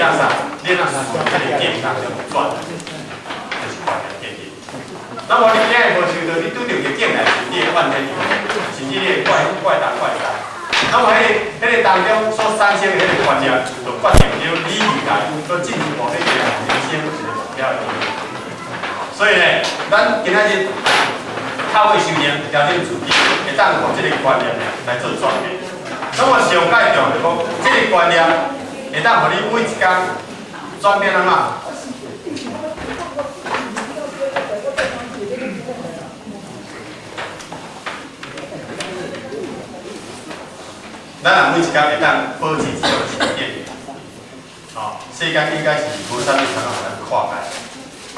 当啥？你当啥？看你健康就不转，就是观念建立。那么你今日无想到，你拄着个境来是你的怨天尤人，甚至你会怪东怪西。那么迄个当中所产生的迄个观念，就决定了你未来所进一步迄个人生一个目标的。所以呢，咱今仔日透过修炼调整自己，会当互这个观念来做转变。那么上介重就讲，这个观念会当互你每一天转变安怎？咱人每一天会当保持自由心境，世界应该是无啥物通互咱看开，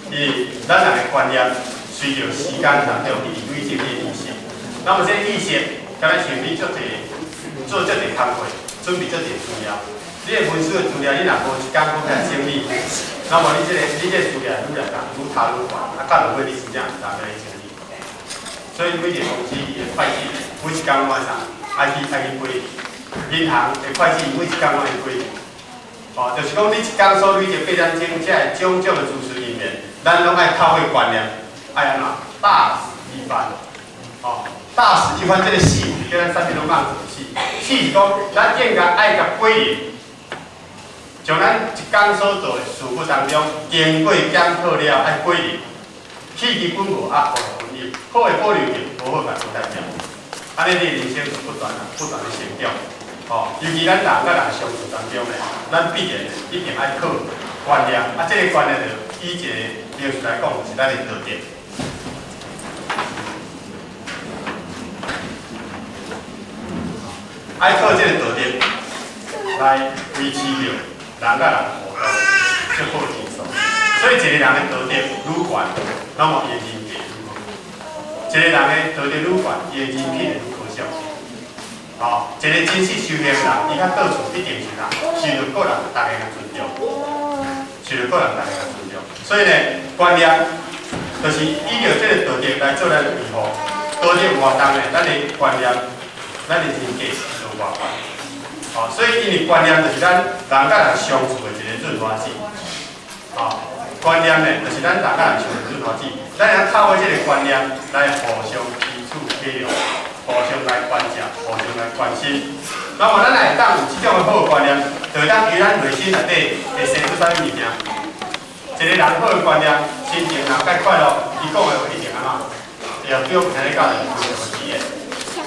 因为咱人的观念随着时间当中一直累积的意识，那么这意识，敢若像你做足侪工课，准备足侪资料，你的文书的资料，你若无一工好来整理，那么你这个资料愈来愈差愈悬，到落尾你真正唔知要去整理。所以每个公司伊的会计，每一工晚上。爱去规定，银行的会计每一工拢会规定，就是讲你一工所累积8点钟，这种种的主持人员，咱拢爱透过观念，爱安怎大使一番，大使一番这个死，叫咱产品拢讲死，死是讲咱应该爱甲规定，从咱一工所做的事务当中，经过检讨了爱规定，起基本无压，无分入，好的保留着，无好甲不代表。安尼，你人生就不断的成长，尤其咱人甲人相处当中咧，咱必然一定爱靠观念，这个观念就以一个描述来讲，就是咱的道德。爱靠这个道德来维持着人甲人互动最好的基础。所以，一个人的道德愈悬，那么伊人格。一个人的道德愈悬，伊的人品会愈可笑。一个真实修行人，伊较到处一定是啥，受到个人大家的尊重，所以呢，观念就是依照这个道德来做咱的维护。道德有活动呢，咱的观念，咱的人格就活泛。所以因为观念就是咱人甲人相处的一个润滑剂。观念呢，就是咱人甲人相处的润滑剂。咱要透过这个观念来互相彼此体谅，互相来关照，互相来关心。那么咱来当有这种的好观念，就会当于咱内心内底会生出啥物物件？一个人好的观念，心情若介快乐，伊讲的话一定安怎？会有中听咧教人有什么体验？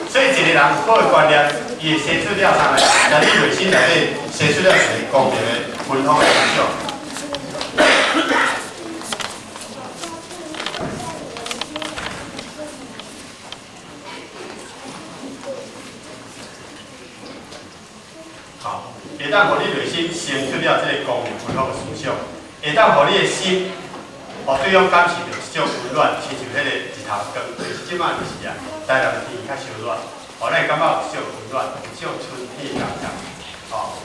所以一个人好的观念，伊会生出了啥呢？在你内心内底生出了一个公平的、温和的影响。会当互你内心生出了这个公平温和的思想，会当互你的心，对方感受到一种温暖，亲像迄个日头光，就是即摆就是啊，台南天气较烧热，咱会感觉有一种温暖，有一种春天的感觉。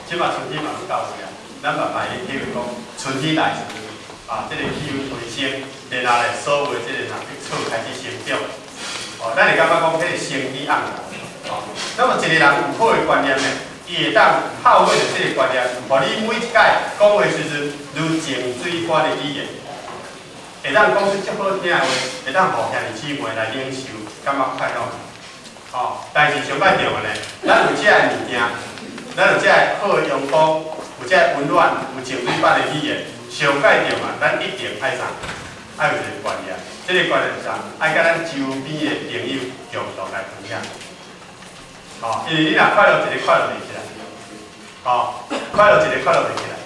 即摆春天嘛要到位啊，咱慢慢去体会讲春天来时，这个气温回升，然后咧所有的这个草开始生长，咱会感觉讲迄个生机盎然。那么一个人有好的观念呢？伊会当透过着这个观念，互你每一届讲话时阵如静水般的语言，会当讲出足好听的话，会当互兄弟姊妹来领受，感觉快乐。但是上摆重要呢，咱有这个物件，咱有这个好的阳光，有这个温暖，有静水般的语言，上摆重要，咱一定爱啥？爱有一个观念，这个观念是啥？爱甲咱周边的朋友共同来分享。因为你若快乐一个快乐袂起来，快乐一个快乐袂起来，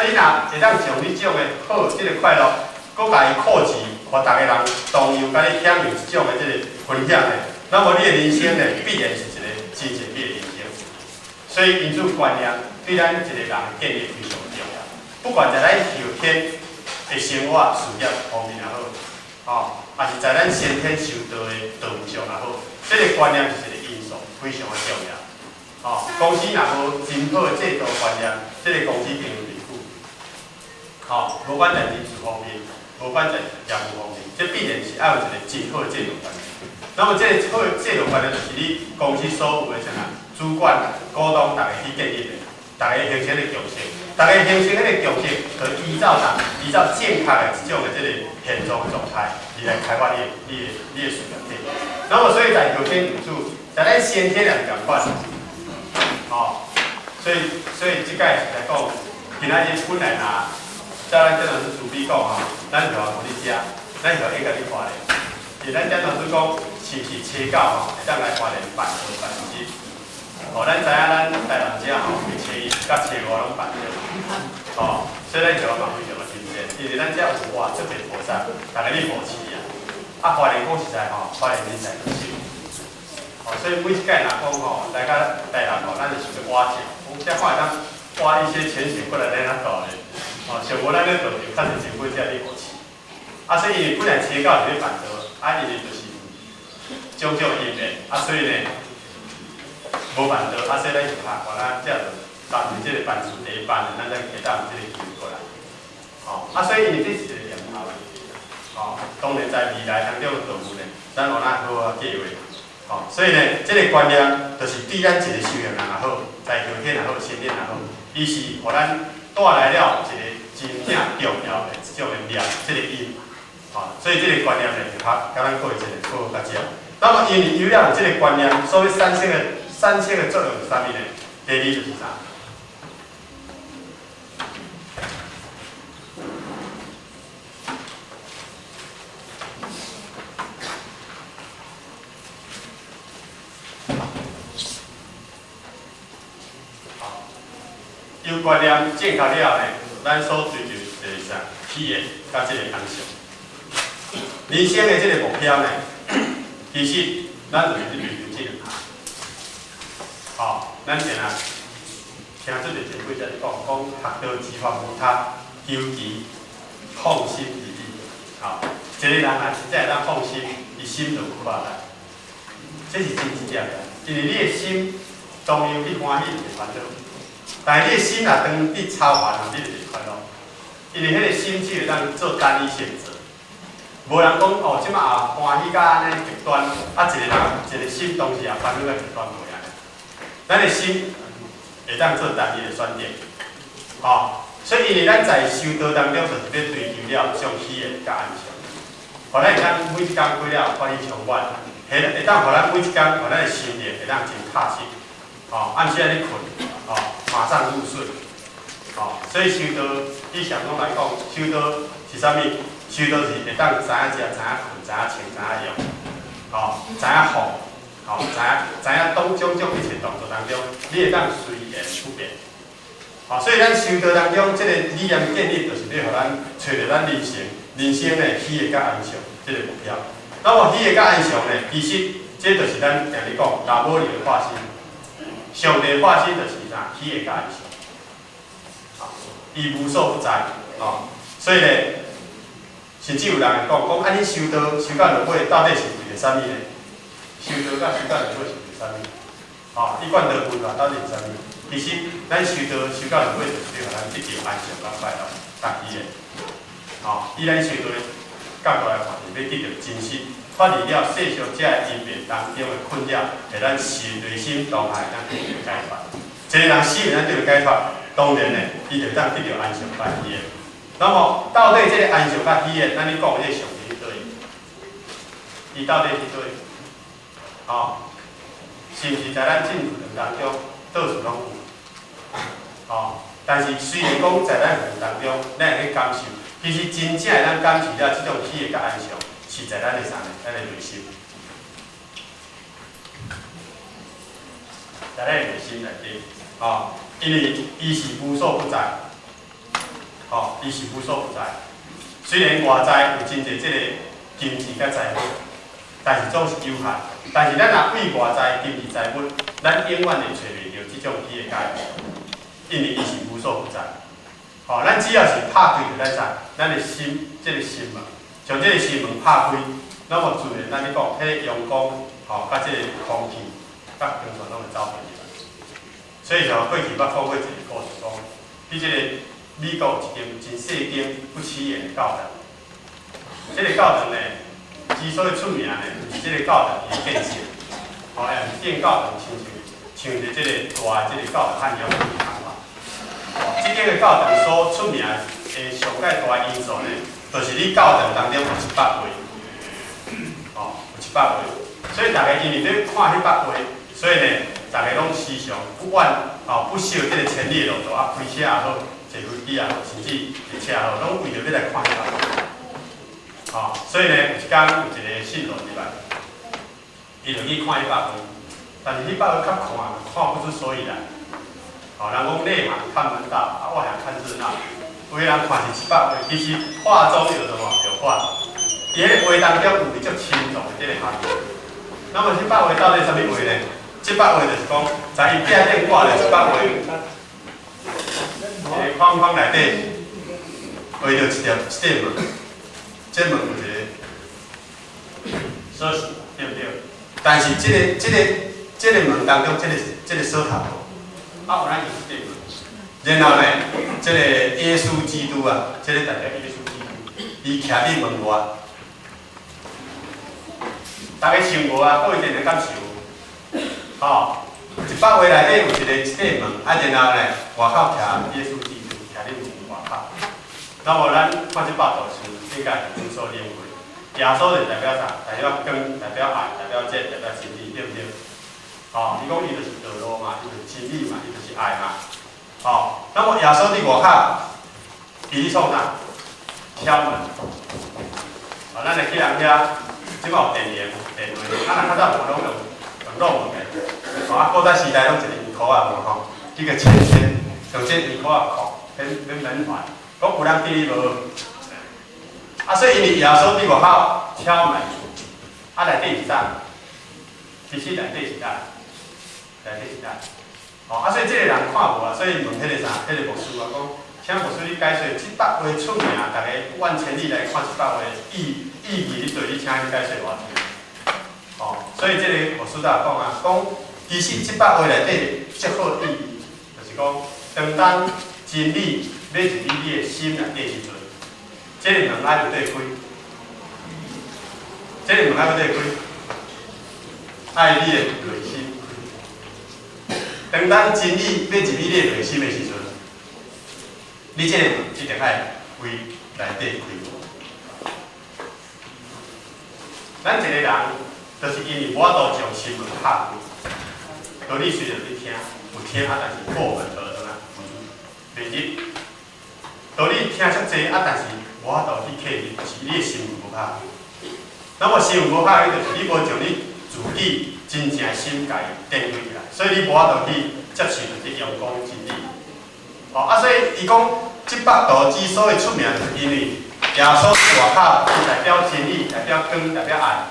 你若会当将你这种的好，这个快乐，搁甲伊扩及，互大家人同样甲你享有这种的这个分享的，那么你的人生呢，必然是一个真正的人生。所以因此观念对咱一个人建立非常重要，不管在咱后天的生活事业方面也好，还是在咱先天受到的道路上也好，这个观念就是非常的重要。公司若无真好的制度观念，这个公司经营袂久。无管在人事方面，无管在业务方面，这必然是要有一个真好的制度观念。那么这个好的制度观念，就是你公司所有的啥主管、股东大家去建立的。大家形成的共识，大家形成迄个共识，可依照健康的这种的这个现状状态，你来开发你的水源体。那么所以在有些因素，在咱先天也是共款，哦，所以即个是来讲，今仔日本来呐，在咱这种是主比讲吼，咱就要互你食，咱就要应该你花莲。而咱这种是讲，是车狗吼，会当来花莲办1%。哦，咱知影咱台南遮吼，车1甲车5拢办着，哦，所以咱就要发挥着个精神，因为咱遮有哇，特别菩萨，大家你扶持啊。啊，花莲讲实在吼，花莲人才就少，哦，所以每一届若讲吼，来到台南吼，咱就想着挖井，我遮看会当挖一些泉水过来咱遐倒咧，哦，像无咱咧倒就较是政府遮咧扶持，啊，所以因为本来车狗是咧办着，啊，因为就是种因缘，啊，所以呢。无办到，啊，所以咱就下，咱这就担任这个班次第一班的，咱再给当这个机会过来。哦，啊，所以因为这是一个念头的，哦，当然在未来当中的道路呢，咱有哪好好计划。哦，所以呢，这个观念就是对咱一个修行人也好，在条件也好，心念也好，伊是互咱带来了一个真正重要的这种的念，这个因。哦，所以这个观念呢，就甲咱过一个好好解。那么因为有了这个观念，所谓三性的作用是啥物呢？第二就是啥？有观念正确了呢，咱所追求就是啥？体验甲这个感受。人生的这个目标呢，其实咱就是追求这两项。哦，咱定啊，听出个前辈在讲，学道之法无他，求其放心而已。哦，一个人啊，真正会当放心，伊心就快乐。这是真真正的，因为你的心当然你欢喜就烦恼，但是你的心若当你超烦恼，你就袂快乐。因为迄个心只会当做单一选择，无人讲哦，即马啊欢喜甲安尼极端，啊一个心当时也烦恼到极端袂安尼。咱的心会当做单一的选择，哦，所以因为咱在修道当中，就是要追求了上喜悦甲安详，互咱会当每一工过了欢喜充满，会当互咱每一工，互咱的心灵会当真踏实，哦，按时安尼困，哦，马上入睡，哦，所以修道，以上拢来讲，修道是啥物？修道是会当知影食、知影困、知影穿、知影用，哦，知影放。哦，知影当种一切动作当中，你会当随缘不变。哦，所以咱修道当中，这个理念建立，就是要互咱找到咱人生的喜悦甲安详这个目标。那么喜悦甲安详呢，其实这就是咱常咧讲大无理的化身。上帝的化身就是啥？喜悦甲安详。啊，伊无所不在。哦，所以呢，甚至有人会讲，啊，你修道修到落尾，到底是为了啥物呢？修道甲修到落尾是为啥物？哦，一贯道分法到底是啥物？其实咱修道到落尾就是要互咱得到安详甲快乐，家己的。哦，以咱修道的角度来看，是要得到真实，脱离了世俗者的因缘当中的困扰，互咱心内心当下咱得到解脱。一个人死命咱得到解脱，当然呢，伊就当得到安详甲喜悦。那么到底这个安详甲喜悦，咱你讲的这上帝是对？伊到底是对？哦，是毋是在咱进步当中到处拢有？哦，但是虽然讲在咱服务当中，咱会去感受，其实真正会咱感受了这种喜悦甲安详，是在咱的啥呢？咱的内心，在咱的内心内底。哦，因为伊是无所不在。哦，伊是无所不在。虽然外在有真侪这个金钱甲财富，但是总是有限。但是咱若为外在金钱财物，咱永远会找袂到这种喜悦感，因为伊是无所不在。哦，咱只要是拍开着咱啥，咱的心，这个心门，将这个心门拍开，那么自然咱咧讲，迄个阳光，哦，甲这个空气，甲平常拢会走进来。所以像过去捌讲过一个故事讲，伫这个美国有一间真细间不起眼的教堂，这个教堂呢。之所以出名呢，就是这个教堂伊建设，哦，也是建教堂像着这个大的这个教堂汉阳的方法。即个教堂所出名诶上界大因素呢，就是你教堂当中有100位，哦，有100位，所以大家因为咧看100位，所以呢，大家拢时常不管哦不惜这个千里路途啊，开车也好，坐飞机也好，甚至坐车也好，拢为着要来看100位。哦，所以呢，有一天有一个信徒入来，伊就去看100位，但是100位较看不出所以然。哦，人讲内行看门道，啊，外行看热闹。有的人看是100位，其实画中有什么？有画。伊迄画当中有比较轻重的这个含义。那么100位到底什么位呢？100位就是讲，在伊壁顶挂了100位，个框框内底画着一条门，这门有一个锁匙，对不对？但是这个门当中，这个锁头。啊，有咱意思对无？然后呢，这个耶稣基督啊，这个代表耶稣基督，伊徛伫门外。大家想无啊？各位定定敢想？哦，100位内底有一个门，啊，然后呢，外口徛耶稣基督，徛伫门外口。那么咱看这8道书，应该是有所领会。耶稣就代表啥？代表光，代表爱，代表真，代表真理，对不对？哦，伊讲伊就是道路嘛，伊就是真理嘛，伊就是爱嘛。哦，那么耶稣伫外口，伊咧创啥？敲门。哦，咱来去人遐，即马有电铃、电话，咱若较早无拢用门的。哦，啊，古早时代拢一个圆箍仔门吼，一个圈圈，用这圆箍仔箍，免门环，讲有人伫无？啊，所以因为耶稣伫外口敲门，啊，内底是啥？其实内底是啥？内底是啥？哦，啊，所以这个人看无啊，所以问迄个啥，迄个牧师啊，讲，请牧师你解说100位出名，大家万千里来看100位意义，你对你请你解说我听。哦，所以这个牧师才讲啊，讲其实100位内底最好意义，就是讲，当真理要入你的心内底时阵，这个门爱有对开，这个门爱有对开，爱你的内心。当真理要入你的内心的时阵，你这个门一定爱为内底开。咱一个人，就是因为无法度将心门拍开，道理虽然你听，有听啊，但是破门而入啊，袂入。道理听遮济啊，但是无法度去克入，是你的心门无拍。那么心门无拍，就是你无将你自己真正心界定位起来，所以你无法度去接受着这阳光真理。哦，啊，所以伊讲100道之所以出名，就是因为耶稣外口伊代表真理，代表光，代表爱。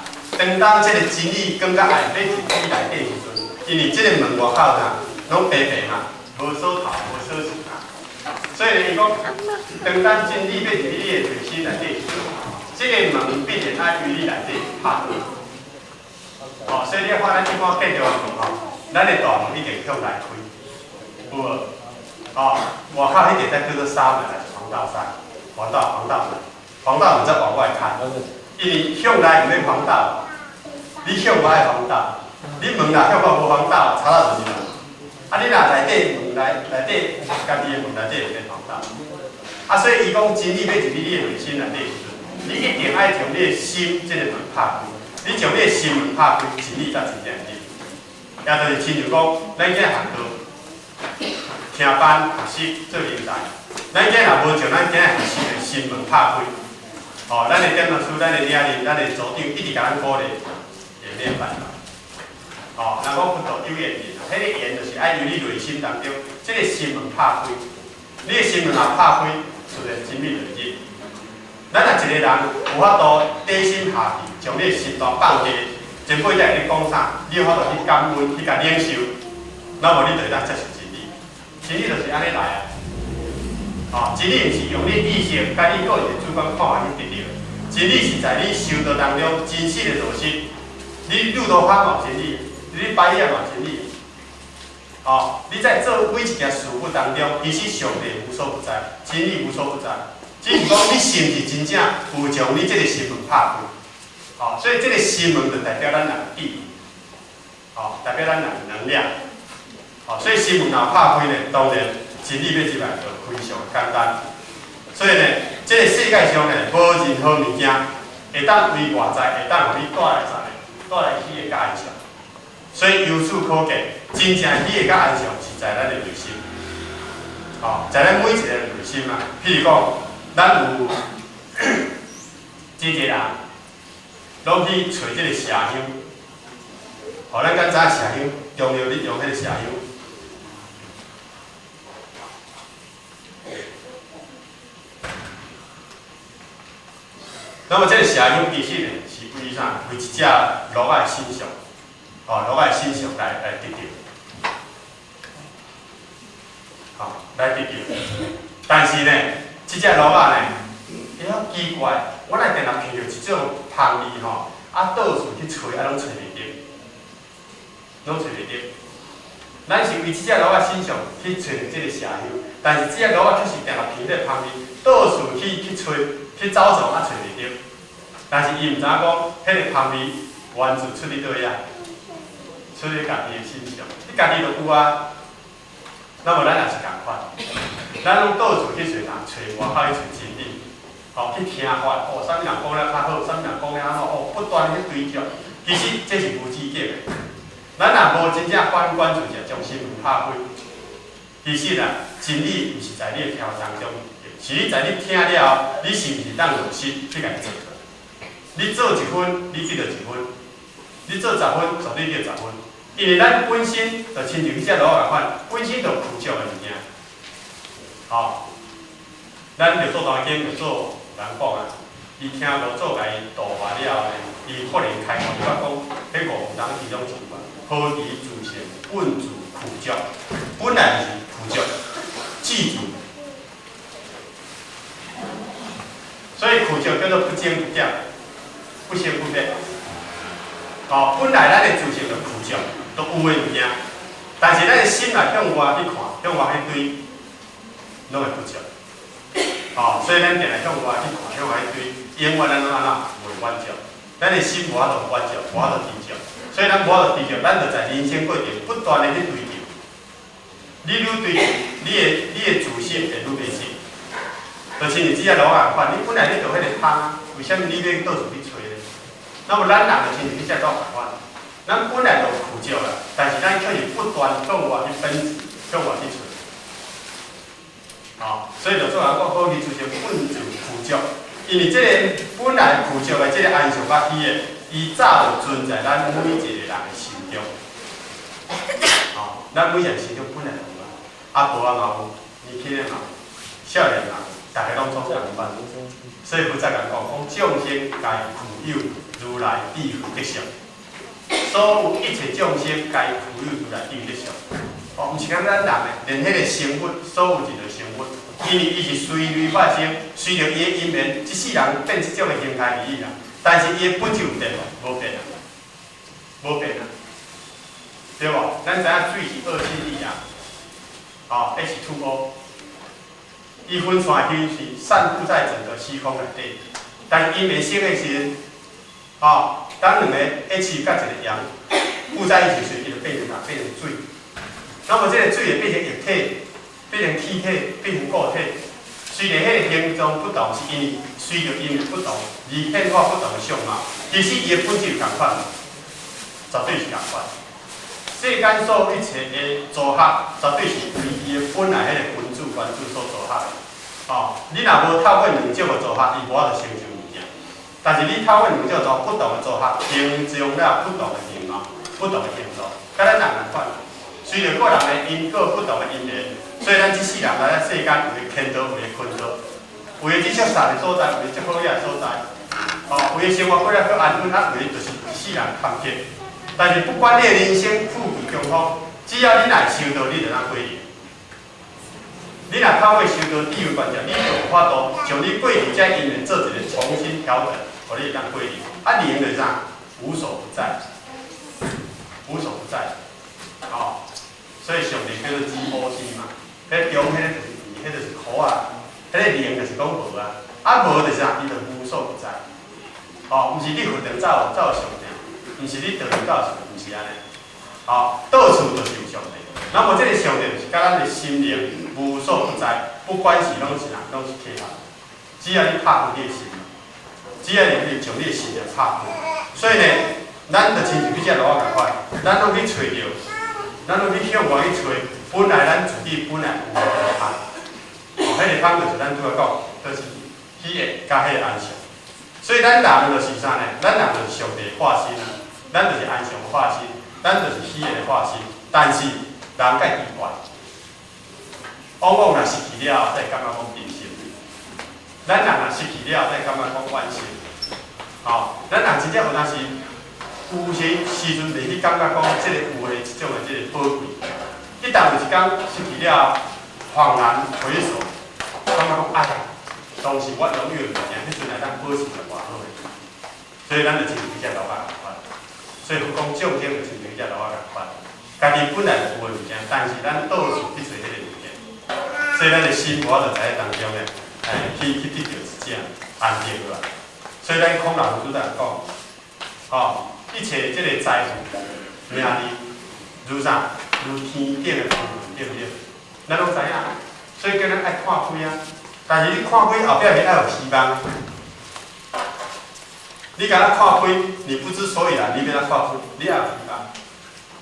当这个真理光甲爱要入你内底时阵，因为这个门外口啥，拢白白嘛，无锁头，无锁匙啊。所以伊讲，当真理要入你的内心内底时阵，这个门必然爱于你内底拍开。哦，所以你看咱即款建筑的门吼，咱的大门一定向内开，有无？哦，外口迄个才叫做纱门，还是防盗纱？防盗门，防盗门则往外看，因为向内唔免防盗，你向外防盗，你门若向外无防盗，吵到就是人。啊，你若内底门内底家己的门内底有免防盗，啊，所以伊讲真理要入你的内心内底时阵，你一定爱将你的心这个门拍开。你将你的心门拍开，真理才真正入。也就是亲像讲，咱今学校听班学习做人才，咱今若无将咱今学习的心门拍开，哦，咱的点老师、咱的领导、咱的组长一直甲咱鼓励，也免办法。哦，若讲不道有言言，迄个言就是爱于你内心当中，这个心门拍开，你的心门若拍开，自然真理就入。咱若一个人有法度底心下去，将你的心端放下，前辈才会你讲啥，你有法度去感恩、去甲领受，那么你就会当接受真理。真理就是安尼来啊！哦，真理毋是用你意识、甲你个人的主观看法去得到，真理是在你修道当中真实的落实。你入道法嘛真理，你拜业嘛真理。哦，你在做每一件事物当中，其实上帝无所不在，真理无所不在。只是讲你是毋是真正有将你这个心门拍开，哦，所以这个心门就代表咱人的意义，哦，代表咱人的能量，哦，所以心门若拍开呢，当然真理要入来就非常简单。所以呢，这个世界上呢，无任何物件会当为外在会当互你带来啥呢？带来喜悦甲安详。所以由此可见，真正喜悦甲安详是在咱的内心。哦，在咱每一个内心啊。譬如讲，咱有真侪人，拢去找这个社香，互咱敢知社香重要，你用迄个社香。那么这个社香其实呢，是为啥？为一只鹿仔的形象，哦，鹿仔的形象来得到，哦，来得到。但是呢，这只鹿仔呢，伊好奇怪，我来定定闻到一种香味吼，啊，到处去吹，啊，拢吹袂着，拢吹袂着。咱是为这只鹿仔形象去找着这个社香，但是这只鹿仔确实定定闻这个香味，到处去吹。去走走啊，找袂着，但是伊毋知影讲，迄个香味源自出伫倒呀，出伫家己的身上，你家己就有啊。那么咱也是共款，咱拢到处去找人，找外口去找真理，哦，去听法，哦，啥物人讲了较好，啥物人讲了安怎，哦，不断去追求，其实这是无止境的。咱若无真正反观自己，将心门拍开，其实啊，真理毋是在你的挑当中。是你在你听了后，你是毋是当用心去甲伊做？你做1分，你得到1分；你做10分，绝对得到10分。因为咱本身就亲像迄只鹿仔款，本身就枯燥的物件。哦，咱着做大经，着做人讲啊，伊听无做甲伊度化了后呢，伊可能开口就讲，迄5人其中一款，何敌自性，本自枯燥，本来就是枯燥，记住。所以枯燥叫做不增不减，不升不灭。哦，本来咱的自性就枯燥，都有的物件，但是咱的心来向外去看，向外去对，拢会枯燥。哦，所以咱定来向外去看，向外去对，永远咱拢安怎袂满足。咱的心无法度满足，无法度追求，所以咱无法度追求，咱就在人生过程不断的去追求。你愈追求，你的自信会愈变深。就亲像只只鹿仔款，你本来你就迄个香啊，为什么你要到处去找呢？那么咱人就亲像只只鹿仔款，咱本来就枯燥啦，但是咱却是不断向外去奔驰，向外去找。哦，所以就做人讲，好去自性本自枯燥，因为这个本来枯燥的这个安详甲喜悦，伊早就存在咱每一个人的心中。哦，咱每个人心中本来就有啊，阿婆啊嘛有，年轻的嘛有，少年嘛有。大家拢总共办，所以佛在讲众生皆具有如来智慧德相，所有一切众生皆具有如来智慧德相。哦，毋是讲咱人的，连迄个生物，所有一个生物，因为伊是随类发生，随着伊的因缘，一世人变即种的形态而已啦。但是伊的本质有变无？无变啊，无变啊，对无？咱知影水是二氢力啊，哦 ，H2O。伊分散去是散布在整个虚空内底，但是因为生的时，哦，当两个 H 甲一个氧附在一起时，伊就变成啥？变成水。那么这个水会变成液体，变成气体，变成固体。虽然迄个形状不同，是因为随着因不同而变化不同的相貌，其实伊的本质有同款，绝对是同款。世间所有一切的组合，绝对是为伊的本来迄个分子原子所组合的。哦，你若无透过2种的组合，伊无法度生成物件。但是你透过2种组不同的组合，形成了不同的形貌、不同的形状，甲咱人共款。随着个人的因果不同的因缘，所以咱即世人来咱世间有的天道，有的坤道，有的即足善的所在，有的即好嘢的所在。哦，有的生活过了较安稳，啊，有的就是一世人坎坷。但是不管你的人生富贵穷苦，只要你来修道，你就当过日。你若透过修道智慧观照，你就有法度将你过去这因缘做一个重新调整，互你当过日。啊，灵就是啥？无所不在，无所不在。哦，所以上帝叫做GOT嘛，迄中迄个就是迄就是苦啊，迄个灵就是讲无啊，啊无就是啥？伊就无所不在。哦，毋是你佛堂走上帝，毋是你道理到上帝，毋是安尼。哦，到处都是有上帝。那么这个上帝就是甲咱的心灵无所不在，不管是拢是人，拢是契合。只要你拍开你的心，只要你将你的心就拍开，所以呢，咱就亲像迄只路仔共款，咱拢去找着，咱拢去向外去找，本来咱自己本来有个汤，迄个汤就是咱拄仔讲，就是喜悦加迄个安详。所以咱人就是啥呢？咱人就是上帝化身啊，咱就是安详化身，咱就是喜悦的化身。但是人较奇怪，往往若失去了，才感觉讲平心。咱人若失去了，才感觉讲惋惜。咱人真正有当时有些时阵袂去感觉讲，即个有的即种的即个宝贵。一旦有一天失去了，恍然回首，感觉讲哎呀，当时我拥有的物件，迄阵来咱保持着偌好诶。所以咱就亲像只老仔共款。所以讲象征就亲像只老仔共款，家己本来有诶物件，但是咱到处去找迄个物件，所以咱的心活就在当中咧，去得到一种安定落来。所以咱孔老师在讲，一切即个财富、名利，如啥？如天顶的浮云，对不对？咱拢知影，所以叫咱爱看开啊。但是你看开后壁你爱有希望。你甲咱看开，你不知所以然，你要咱看开，你爱有希望。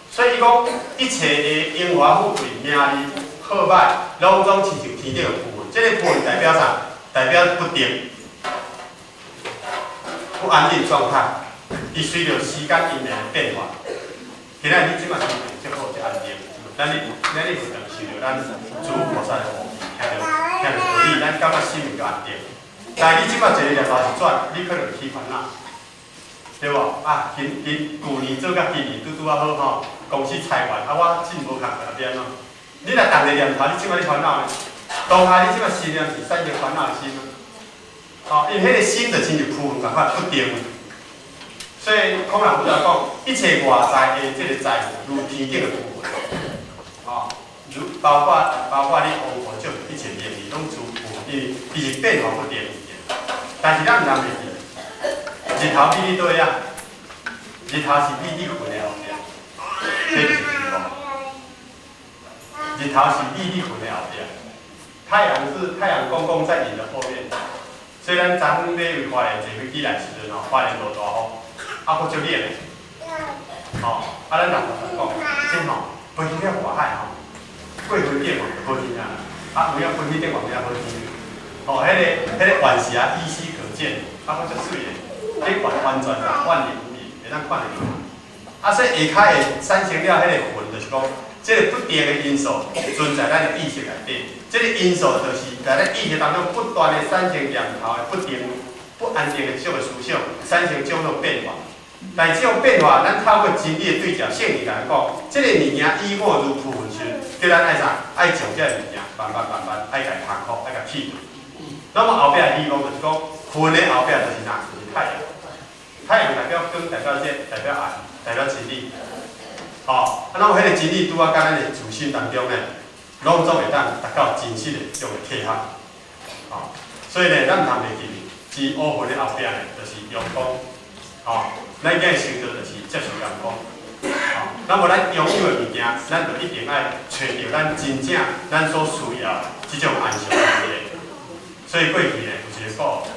所以讲，一切的荣华富贵、名利、好歹，拢总亲像天顶的浮云。这个浮云代表啥？代表不定、不安定状态。伊随着时间因的变化。今仔日即马心情足好，足安定。咱你有当受着咱诸菩萨的护庇，听着道理，咱感觉心灵足安定。但是你即马坐念头一转，你可能起烦恼，对无？旧年做甲今年拄啊好吼，公司裁员，我真无空个变怎？你若动个念头，你即马你烦恼呢？当下你即马心念是产生烦恼的心啊。因为迄个心就亲像浮云共款不定。所以孔老夫子讲，一切外在的这个财富，如天顶的浮云，如包括你王婆种一切名利，拢如浮云，因为伊是变化不定的。但是咱毋通袂记，日头比你倒呀，日头是比你云的后壁，这就是对无？日头是比你云的后壁，太阳公公在你的后面，所以咱昨昏买位花莲坐飞机来时阵花莲落大雨。佫足热嘞，咱人讲，真飞机了外海过飞顶就好天啊，有影飞机顶外面好天，迄个原时依稀可见，佫足水嘞，这完全万里无云，会当看得到。所以下骹会产生了迄个云，就是讲，这个不定的因素存在咱的意识内底，这个因素就是在咱意识当中不断的产生念头的不定、不安定的这种思想，产生种种变化。但这种变化，咱透过真理的对照，圣经来讲，这个物件以我如浮云时，叫咱爱啥？爱将这个物件慢慢爱甲它空，爱甲去除。那么后壁希望就是讲，云的后壁就是啥？就是太阳。太阳代表光，代表热，代表暗，代表真理。那么迄个真理拄啊，甲咱的自身当中呢，拢总会当达到真实的这种契合。所以呢，咱毋通袂记，是乌云的后壁呢，就是阳光。咱今日成就就是接受阳光，那么咱拥有的物件，咱就一定爱找到咱真正咱所需要这种安详的体验。所以过去呢，有一个国，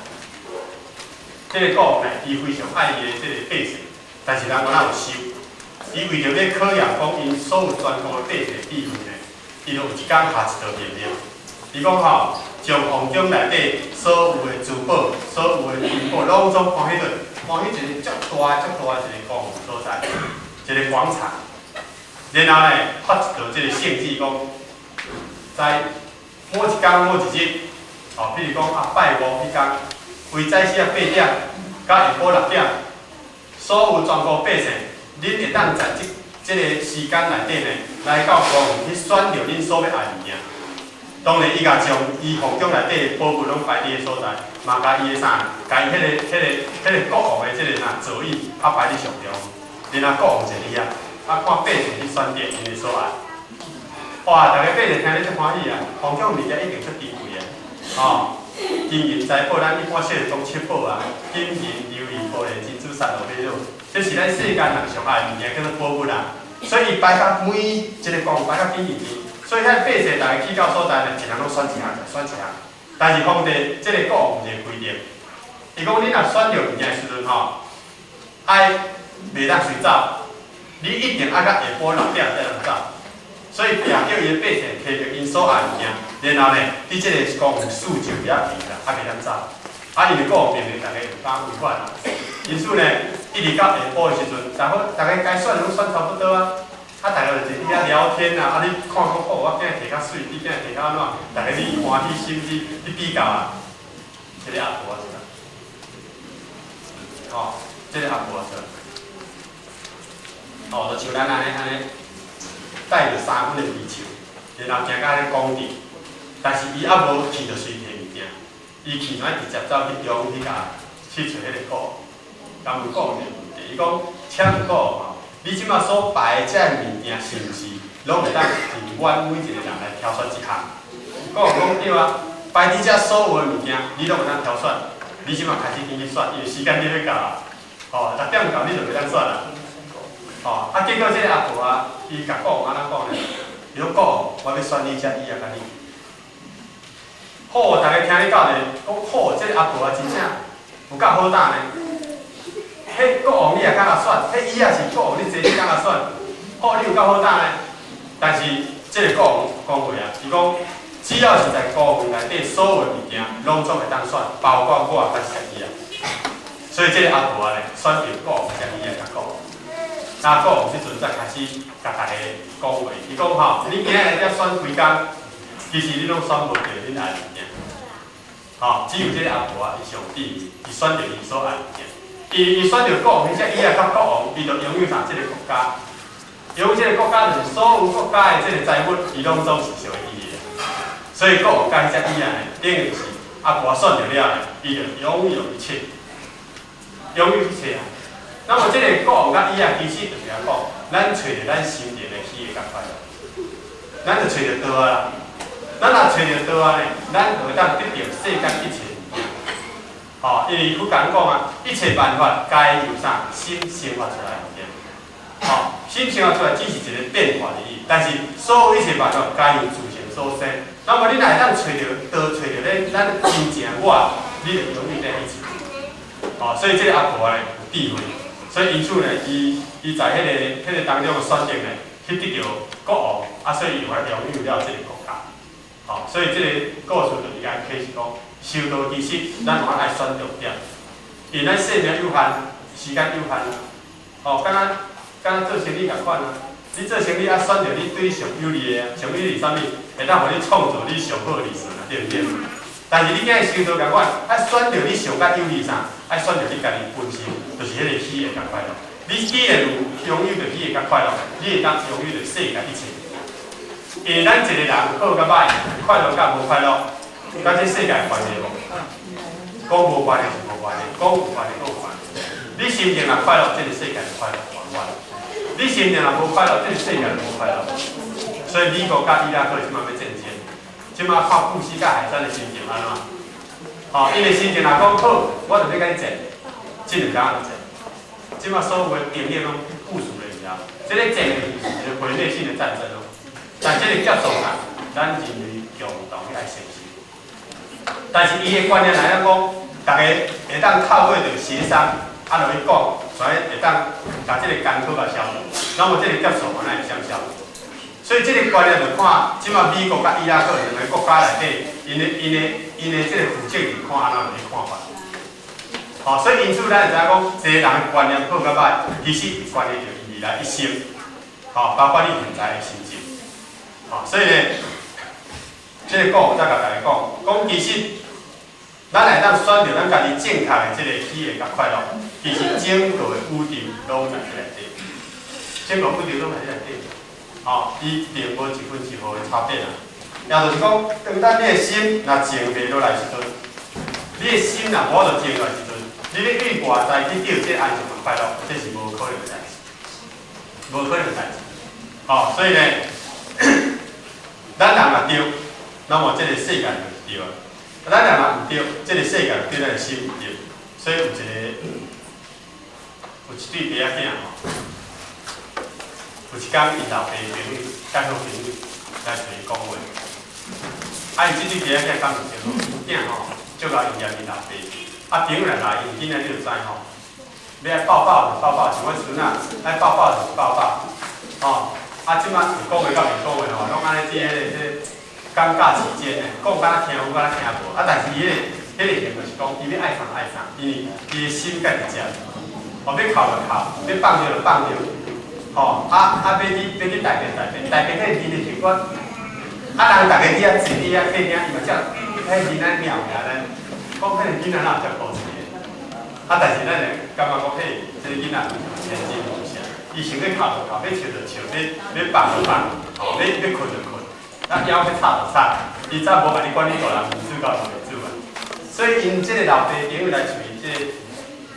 这个国呢，伊非常爱伊的这个百姓，但是人无哪有收，伊为着要考验讲因所有全国的百姓的智慧呢，伊就有一天下一道命令，伊讲将皇宫内底所有的珠宝、所有的金宝，拢总搬去落。看迄一个足大一个公园所在，一个广场。然后呢，发一道即个圣旨讲，在某一天某一日，比如讲拜五迄天，为早时8点，到下晡6点，所有全国百姓，恁会当在即个时间内底呢，来到公园去选着恁所要爱物件。当然，伊甲将伊皇宫内底的宝物拢摆伫个所在，嘛甲伊个啥，甲伊迄个国王的即个啥座椅，摆伫上中，然后国王坐伫遐，看百姓去选择因的所爱。哇！大家百姓听咧足欢喜啊！皇宫物件一定足珍贵啊！金银财宝，咱一般说的讲七宝啊，金银、琉璃、玻璃、珍珠、珊瑚、玛瑙，这是咱世间人上爱物件，叫做宝物啊。所以伊摆甲每一个公摆甲边边边，所以遐百姓大家去到所在呢，一人拢选一项，选一项。但是皇帝即个国王有一个规定，伊讲你若选着物件时阵吼，爱袂当随走，你一定爱到下晡6点才能走。所以也叫伊个百姓摕着因所爱物件，然后呢，伫即个国王诉求遐边啦，还袂当走。啊，因为国王面对大家有敢违反啦，因此呢，一直到下晡的时阵，大家该选拢选差不多啊。啊，大家就伫遐聊天啊，啊，你看讲好，我今日摕较水，你今日摕较安怎？大家你欢喜心你比较啊，这个阿婆是啦，哦，这个阿婆是啦，哦，就像咱安尼带着3分的皮球，然后行到咧工地，但是伊还无去着随摕物件，伊去哪直接走去中去甲去找迄个股，甲问股有问题，伊讲请股吼。你即马所摆遮物件是毋是拢会当自阮每一个人来挑选一项？我讲对啊，摆伫遮所有的物件，你拢会当挑选。你即马开始先去选，因为时间你要到啊。哦，6点到你就袂当选啦。哦，啊，结果即个阿婆啊，伊甲国王安怎讲呢？伊讲国王，我要选你遮伊啊，甲你。好，大家听你到咧，讲好，即个阿婆啊，真正有够好胆呢。迄国王你也敢若选，迄伊也是国王你坐你敢若选，好你有够好胆呢？但是即个国王讲过啊，伊讲只要是在国王内底所有的物件，拢总会当选，包括我甲石伊啊。所以即个阿婆咧，选着国王石伊啊甲国王。那国王即阵才开始甲大家讲话，伊讲吼，你今日来遮选规工，其实你拢选无着恁爱物件。吼，只有即个阿婆啊，伊上帝，伊选着伊所爱物件。伊选着国王，而且伊也甲国王，伊就拥有上即个国家。拥有即个国家就是所有国家的即个财物，伊拢总是属于伊的。所以国王甲迄只伊啊，等于是阿婆选着了，伊就拥有一切，拥有一切啊。那么即个国王甲伊啊，其实就是讲，咱找着咱心灵的喜悦甲快乐，咱就找着倒啊啦。咱若找着倒啊呢，咱就会当得到世间一切。哦，因为伊甲咱讲啊，一切办法该由啥心生发出来的物件。哦，心生发出来只是一个变化而已，但是所有一切办法该由自性所生。那么你若会当找着倒找着咱真正我，你就永远在一起。哦，所以这个阿婆呢有智慧，所以因此呢，伊在迄个当中的选择呢，去得到国王，啊，所以伊还拥有了这个国家。哦，所以这个故事就是讲启示讲。修道其实，咱拢爱选重点，因为咱生命有限，时间有限。哦，敢若做生意共款啊，你做生意啊，选着你对你上有利的啊，上有利啥物，会当互你创造你上好的利润啊，对不对？但是你今日修道共款，爱选着你上较有利啥，爱选着你家己本身，就是迄个喜悦甲快乐。你既然有拥有着喜悦甲快乐，你会当拥有着世间一切。因为咱一个人好甲歹，快乐甲无快乐。甲这世界关系无？讲无关系是无关系，讲有关系有关系。你心情若快乐，这个世界就快乐完完；你心情若无快乐，这个世界就无快乐。所以美国甲伊拉克即马要战争，即马看布希甲海山的心情安怎？哦，因为心情若讲好，我就要甲你战，这2天就战。即马所有的兵力拢部署了了，这个战的就是一个毁灭性的战争咯。但这个结束啦，咱人类共同来承受。但是伊的观念来讲，大家会当透过着协商，啊，落去讲，所以会当把这个艰苦甲消除。那么这个结束，安尼会相消除。所以这个观念就看，即马美国甲伊拉克2个国家内底，因的这个负责人看安怎去看法。好，所以因此咱会知影讲，一个人的观念好甲歹，其实关系着伊未来一生。好，包括你现在的心情。好，所以呢，这个国王再甲大家讲其实。咱会当选择咱家己正确的这个喜悦甲快乐，其实整个的宇宙拢在这内底，整个宇宙拢在这内底。哦，伊并无1分1毫的差别啊。也就是讲，当咱你的心若静袂落来时阵，你的心若无着静落来时阵，你咧对外在去得这安全甲快乐，这是无可能的代志，无可能的代志。哦，所以呢，咱人若对，那么这个世界就是对了。咱人若毋对，这个世界对咱的心毋对，所以有一对爸仔囝吼，有一天，因老爸朋友、介好朋友来找伊讲话，伊即对仔囝感情真好，囝吼足够应验因老爸，朋友来来，因囡仔你就知吼，要爱抱抱就抱抱，像阮孙仔爱抱抱就抱抱，即摆是讲话甲袂讲话吼，拢安尼伫尴尬期间呢，讲敢若听有，敢若听无，但是迄个型就是讲，伊要爱啥爱啥，因为伊的心家己食，要哭就哭，要放着就放着，要去大便，迄个字的习惯，人大家伫遐坐伫遐客厅，伊嘛只，迄囡仔妙咧，讲迄个囡仔哪有遮古锥的，但是咱会感觉讲，嘿，这个囡仔天真无邪，伊想要哭就哭，要笑就笑，要放就放，要困就困。腰要插就插，伊早无把你管你大人无主到袂主啊。所以因即个老爸朋友来找伊，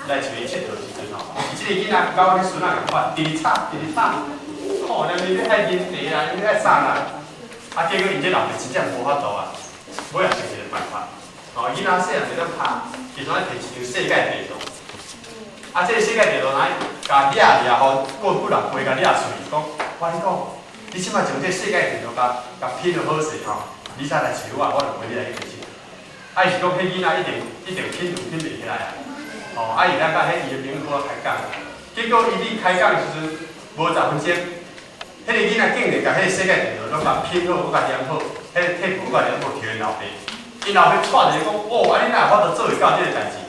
来找伊佚佗时阵吼，即个囡仔甲我迄孙仔共款，直插，吼，连你要爱饮茶啦，你要爱啥啦，结果因即老爸真正无法度啊，尾也想一个办法，囡仔细汉就当拍，其中摕一张世界地图，即个世界地图哪甲掠互过几人飞甲掠出去，讲我你讲。你即摆从这世界地图甲拼了好势吼，你才来找我，我就陪你来去去。是讲迄囡仔一定拼就拼袂起来啊！伊咱甲迄伊的朋友好开讲，结果伊咧开讲的时阵无10分钟，迄个囡仔竟然甲迄个世界地图拢甲拼好，甲念好，迄个贴图甲念好，摕因老爸，因老爸带着讲，你哪有法度做会到即个代志？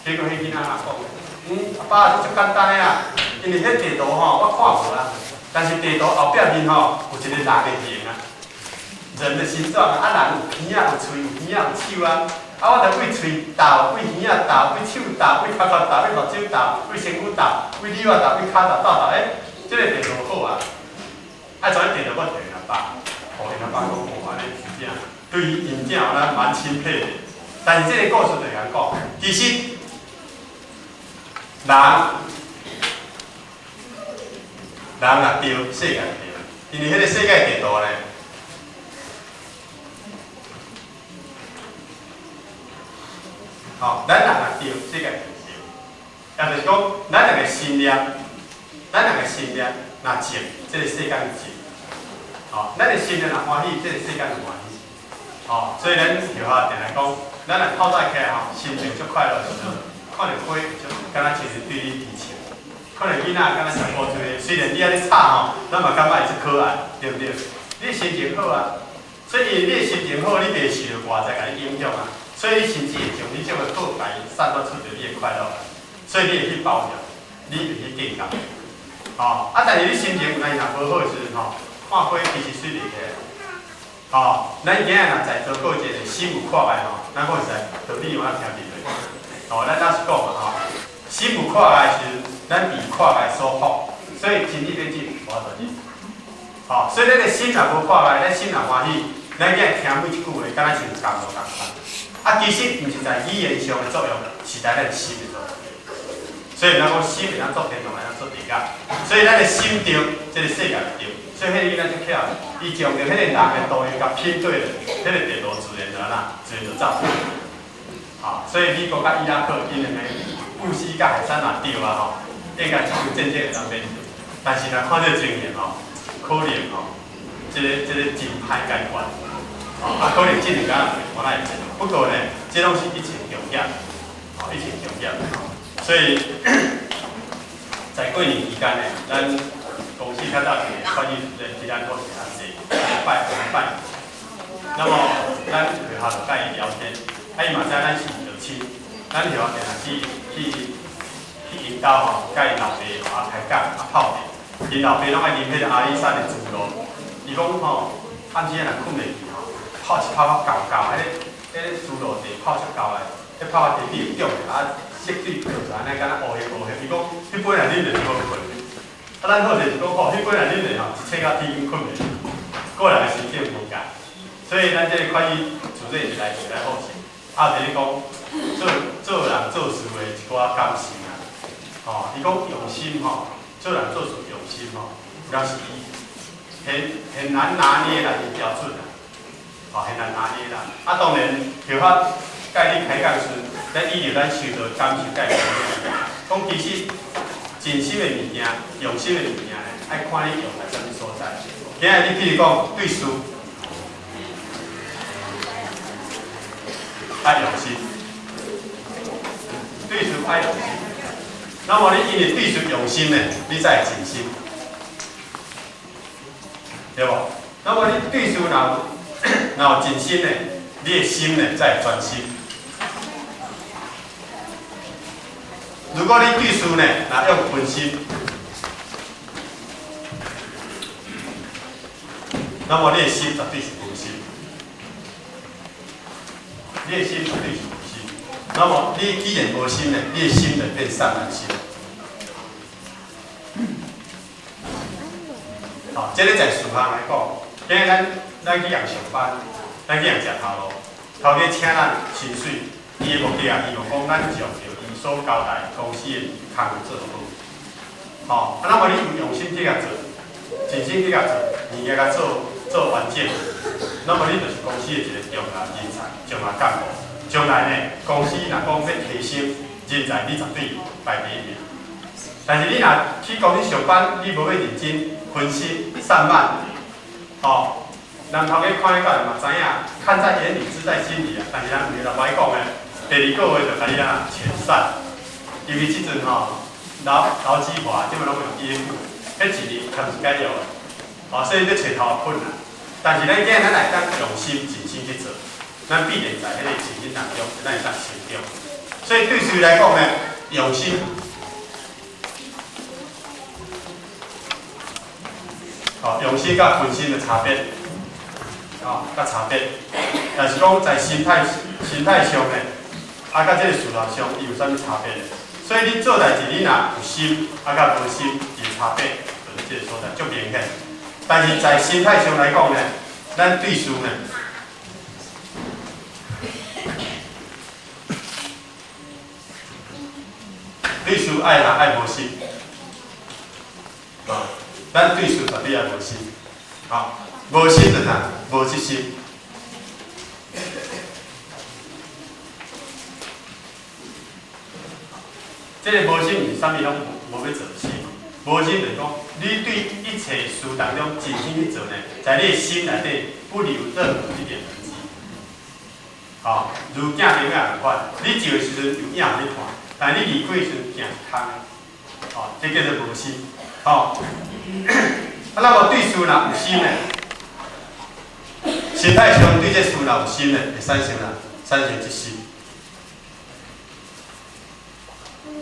结果迄囡仔讲，阿爸，这足简单的啊，因为迄地图吼，我看无啦。但是地图后壁面吼有一个人的形啊，人的形状啊，人有鼻啊，有喙，有耳啊，有手啊，我着为喙斗，为耳啊斗，为手斗，为头壳斗，为目睭斗，为身躯斗，为手啊斗，为骹斗，这个地图好啊，怎样地图我摕因阿爸，因阿爸讲安尼是这样，对于印证咱蛮钦佩的。但是这个故事就甲讲，其实人若对，世界就对，因为迄个世界地图呢，咱人若对，世界就对。也就是讲，咱两个心念若正，这个世界就正。咱的心念若欢喜，这个世界就欢喜。所以咱就话定来讲，咱若透早起来心情足快乐的时阵，看到花就敢若其实对你提醒。可能囡仔敢若上古锥，虽然你安尼吵咱嘛感觉伊是可爱，对不对？你心情好啊，所以你心情好，你袂受外在甲你影响啊，所以你甚至会将你种个好感散发出着你的快乐，所以你会去包容，你会去建构，但是你心情若无好的时阵看花其实水袂起来，咱今日若在座各一个心有看卖咱讲实在道理我听进来，咱当时讲嘛心有看卖时。咱被看卖所迫，所以真理变真，无法度真。所以咱个心若无看卖，咱心若欢喜，咱今日听每一句话，敢若像讲无共款。其实毋是在语言上的作用，是在咱心的作用。所以咱讲心会当做天堂，会当做地狱。所以咱个心对，这个世界就对。所以迄个囡仔就巧，伊将着迄个人的图样甲拼对了，迄个地图自然就自然就走。所以美国甲伊拉克因两个布西甲海山若对啊应该是渐渐会当变做，但是若看这情形可能这个真歹解决，可能这两天我来做。不过呢，这拢是一切重要，一切重要。所以在过年期间呢，咱公司较早是会计主任或是安济拜。那么咱学校就甲伊聊天，伊嘛知咱是有亲，咱就定去引导甲因老爸开讲泡茶，因老爸拢爱啉迄个阿里山的猪肉，伊讲暗时若困袂去泡一泡到厚，迄个猪肉茶泡出厚来，迄泡茶底有种色水倒出安尼，敢若乌黑。伊讲，迄本来啉就是好困。咱好就是讲迄本来啉就是一切到天困袂去，个人的心境无共。所以咱这个会计主任是来好势，就是讲做人做事的一寡感性。伊讲用心做人做事用心有当时很难拿捏啦，伊标准啦，很难拿捏啦。当然，就法甲你开讲时，咱依照咱受到感受甲伊讲，其实真心的物件、用心的物件呢，爱看你用在什么所在。今日你譬如讲对事，爱用心，对事爱用心。那么你因为对事用心呢，你才会尽心，对无？那么你对事若有尽心呢，你的心呢才会专心。如果你对事呢，若用分心，那么你的心绝对是无心，你的心绝对是无心。那么你既然无心呢，你的心就变散漫心。好，这个在事项来讲，今日咱去人上班，咱去人食头路，头家请咱薪水，伊的目的啊，伊就讲咱就着伊所交代公司的工作做好。好，那么你有用心去甲做，尽心去甲做，物件甲做完整，那么你就是公司的一个重要人才、重要干部。将来呢，公司若讲要提升人才，你绝对排第一名。但是你若去公司上班，你无要认真。分析散漫，哦，人头家看你到嘛知影，看在眼里，知在心里啊。但是咱有老歹讲诶，第二个月就甲你啊遣散，因为即阵吼劳资化，即摆拢用 EM， 迄一年还毋是解约诶，哦，所以你找头困难。但是咱今日咱来当用心、尽心去做，咱必然在迄个前进当中，咱会当成长。所以对事来讲呢，用心。哦，用心甲分心的差别，哦，甲差别，但是讲在心态上呢，啊，甲这个事业上，伊有啥物差别呢？所以你做代志，你若有心，啊，甲无心，伊差别就是这个所在，足明显。但是在心态上来讲呢，咱对事呢，对事爱人爱无心，啊。咱对事绝对要无心，好，无心就啥？无一心。这个无心是啥物拢无要做事，无心就是讲，你对一切事当中尽心去做呢，在你的心内底不留任何一点痕迹。好，如镜中影款，你照的时阵有影你看，但你离开的时阵镜是空的，哦，这叫做无心，哦。啊，那么对事若有心呢，心态上对这事若有心呢，会产生一心。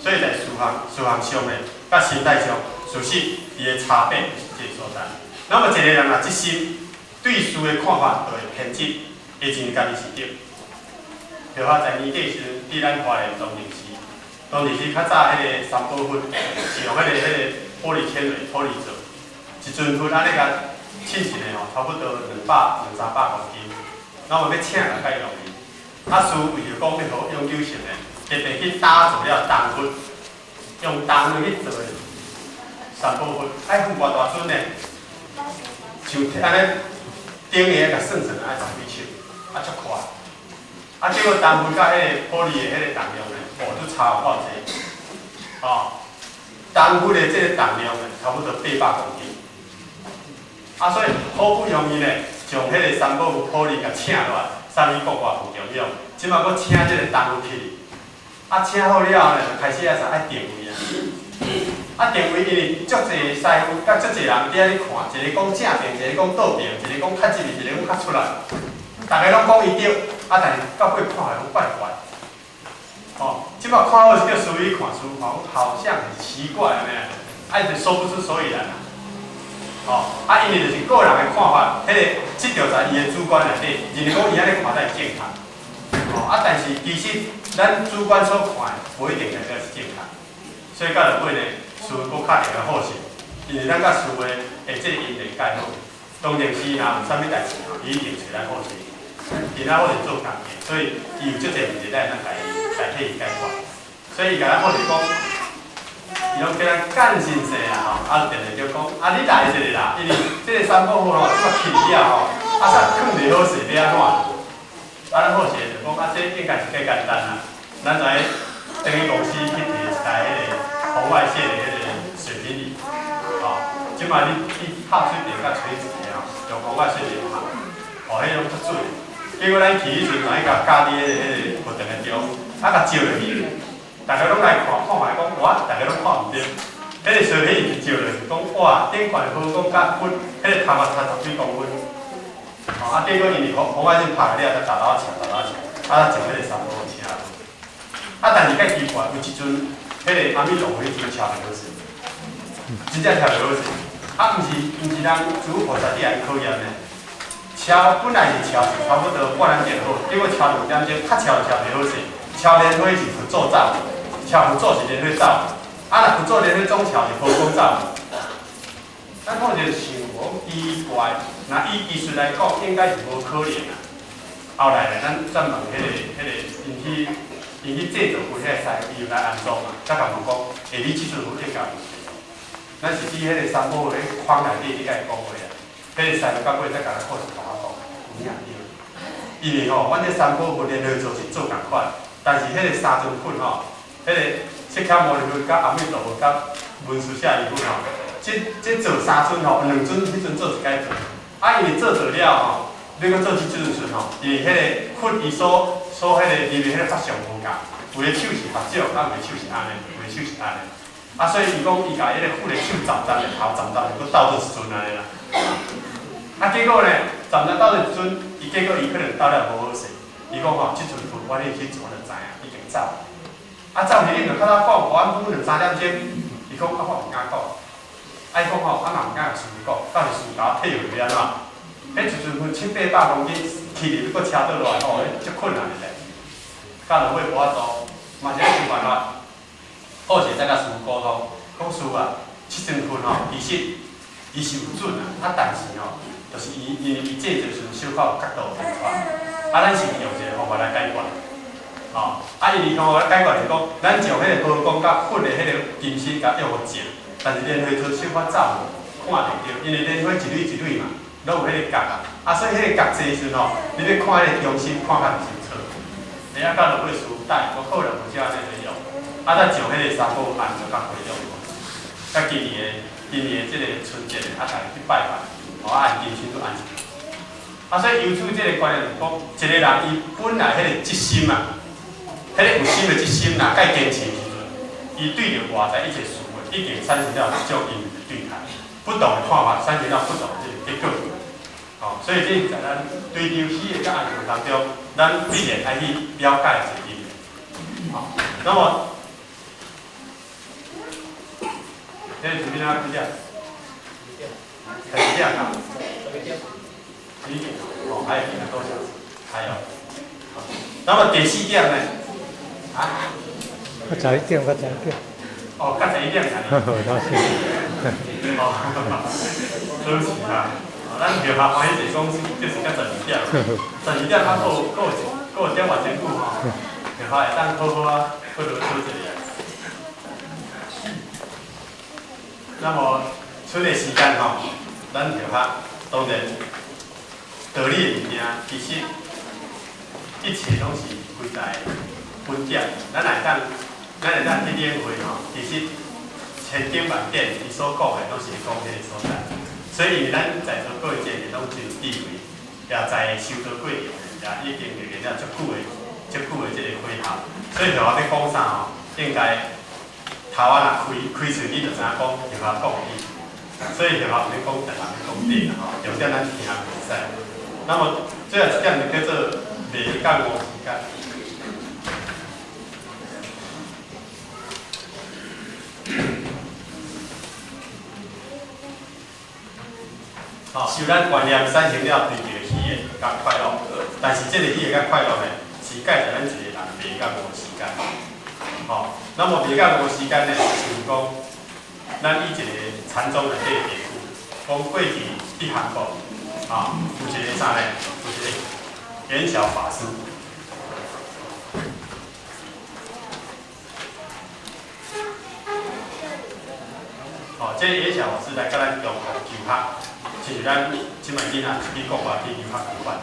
所以在事项上呢，甲心态上，事实伊的差别是这个所在。那么一个人若一心对事的看法就会偏执，会认为家己是对。就好在年底时，伫咱花莲当时较早迄个三宝粉是用迄个玻璃纤维玻璃做。一尊粉安尼甲称称的吼，差不多200、200、300公斤。那么要请人较容易。啊，师为着讲要好永久性的，特别去打造了铜粉，用铜去做的三宝粉，爱分偌大尊呢？像安尼顶个甲算算爱10几尺，啊足快。啊，结果铜粉甲迄个玻璃的迄个重量呢，都差有够济。哦，铜粉的这个重量呢，差不多800公斤。啊，所以好不容易呢，将迄个三宝玻璃甲请落来，三米国外有重量，即马搁请即个铜去，啊请好了后呢，就开始爱定位啊。啊定位因为足侪师傅甲足侪人伫遐咧看，一个讲正边，一个讲倒边，一个讲较入去，一个讲较出来。大家拢讲伊对，啊但是到尾看来拢怪怪。哦，即马看好是叫师傅去看，师傅看好像很奇怪安尼，啊就说不出所以然啦。哦，啊，因为就是个人的看法，迄个即条在伊的主观内底，认为讲伊安尼看才是正确。哦，啊，但是其实咱主观所看的，无一定代表是正确。所以到落尾呢，师傅搁较会较好势，因为咱甲师傅的即个因缘解好。当然是若有啥物代志吼，伊一定找咱好势，其他好势做工课，所以伊有足侪问题咱会代替伊解决。所以伊甲咱好势讲。伊拢叫咱干先生啊吼，啊定定叫讲，啊你来一个啦，因为即个三宝吼，即个起了吼，啊煞囥袂好势要安怎？啊咱好势就讲，啊这应该是较简单啦，咱在等于公司去提一台迄个红外线的迄个水平仪，吼，即摆嘛你拍水电甲锤子的吼，用红外线来拍，哦，迄种较准。结果咱去迄阵，来甲家己迄个活动的中，甲照落去，大家拢来看卖讲，哇，大家拢看唔对。迄个相片一照落去，讲哇，顶悬好讲甲分，迄个头毛差10几公分。哦，结果因为红外线拍了，才打到墙，照迄个三波车。但是较奇怪，有一阵，迄个阿米龙迄阵桥袂好势，真正桥袂好势。毋是人主菩萨底来考验的。桥本来是桥差不多半点好，结果桥2点钟，桥袂好势。桥连火是不做走，桥不做是连火走。若不做连火总桥是无讲走。咱看就想讲奇怪，那以技术来讲，应该是无可能啊。后来咧，咱问迄个因去制作分迄个师，伊又来安装嘛，才甲问讲，下日技术有应该有问题。咱是以迄个三宝迄个框内底，你甲伊讲话啊。迄个师傅到尾才甲咱故事同我讲，有影对。因为吼，阮这三宝分连合做是做共款，但是迄个三尊粉吼，迄个释迦牟尼佛甲阿弥陀佛甲文殊舍利弗吼，这做三尊吼，2尊迄阵做一解做，因为做了吼，你搁做即阵时吼，因为迄个粉伊所迄个因为迄个法相无共，有的手是目睭，有的手是安尼，有的手是安尼。所以伊讲伊甲迄个粉的手站站的头站站的，搁斗做一尊安尼啦。结果呢，站站斗做一尊，结果伊可能斗了无好势。伊讲吼，即阵粉我咧去做就知影，已经走。走时恁就较早讲，阮分2、3点钟，伊讲我毋敢讲。伊讲吼，嘛毋敢事讲，到时事头退去安怎？迄一阵分7、800公斤，去入搁车倒落来吼，迄足困难的咧。到落尾无法度，嘛是想办法。好势再甲师傅沟通，讲师傅啊，即阵分吼，其实伊是有准啊，但是吼，就是因为伊制作时小可有角度变化，咱是用一个方法来解决。因为方法来解决是讲，咱将迄个抛光甲粉的迄个金丝甲用互正，但是莲花做小可走，看袂着，因为莲花一蕊一蕊嘛，拢有迄个角所以迄个角济时吼，你要看迄个中心看较唔清楚。你啊，到落尾师傅带，我可能有少安尼用。再上迄个三宝案就较回用，甲今年的即个春节大家去拜拜，按金星都按一个。所以由此即个观念就讲，一个人伊本来迄个即心迄个有心的即心甲伊坚持时阵，伊对着外在一切事物，已经产生了一种因的对待，不同的看法产生了不同的结果。所以这在咱追求喜悦甲安全当中，咱必然爱去了解这个因。那么。这是边啊？几点？几点啊？几点？还有1个多小时，还有。那么第4点呢？较早一点，较早一点。较早一点才。好高兴。对不起咱庙下欢喜坐讲就是较12点，12点较够一点外钟久吼，庙下会当好好去落做一个。那么，剩的时间吼，咱就当然道理的物件，其实一切拢是归在本点。咱会当去领会吼，其实千点万点，伊所讲的拢是讲迄个所在。所以，因为咱在座各位姐妹拢真有智慧，也在修道过程，也已经历练了足久的即个会考，所以就话要讲啥吼，应该。头若开喙，你就知影讲就话讲伊，所以就话免讲大人免讲顶吼，重点咱听袂使。那么最后一点就叫做袂讲无时间。受咱观念产生了追求的喜悦甲快乐，但是这个喜悦甲快乐呢，是介绍咱一个人袂讲无时间。那么袂讲无时间呢，就是讲，咱以一个禅宗内底的典故，讲过去伫韩国，有一个啥呢？有一个元晓法师。这个元晓法师来甲咱中国求学，就是咱即摆囡仔去国外去求学共款。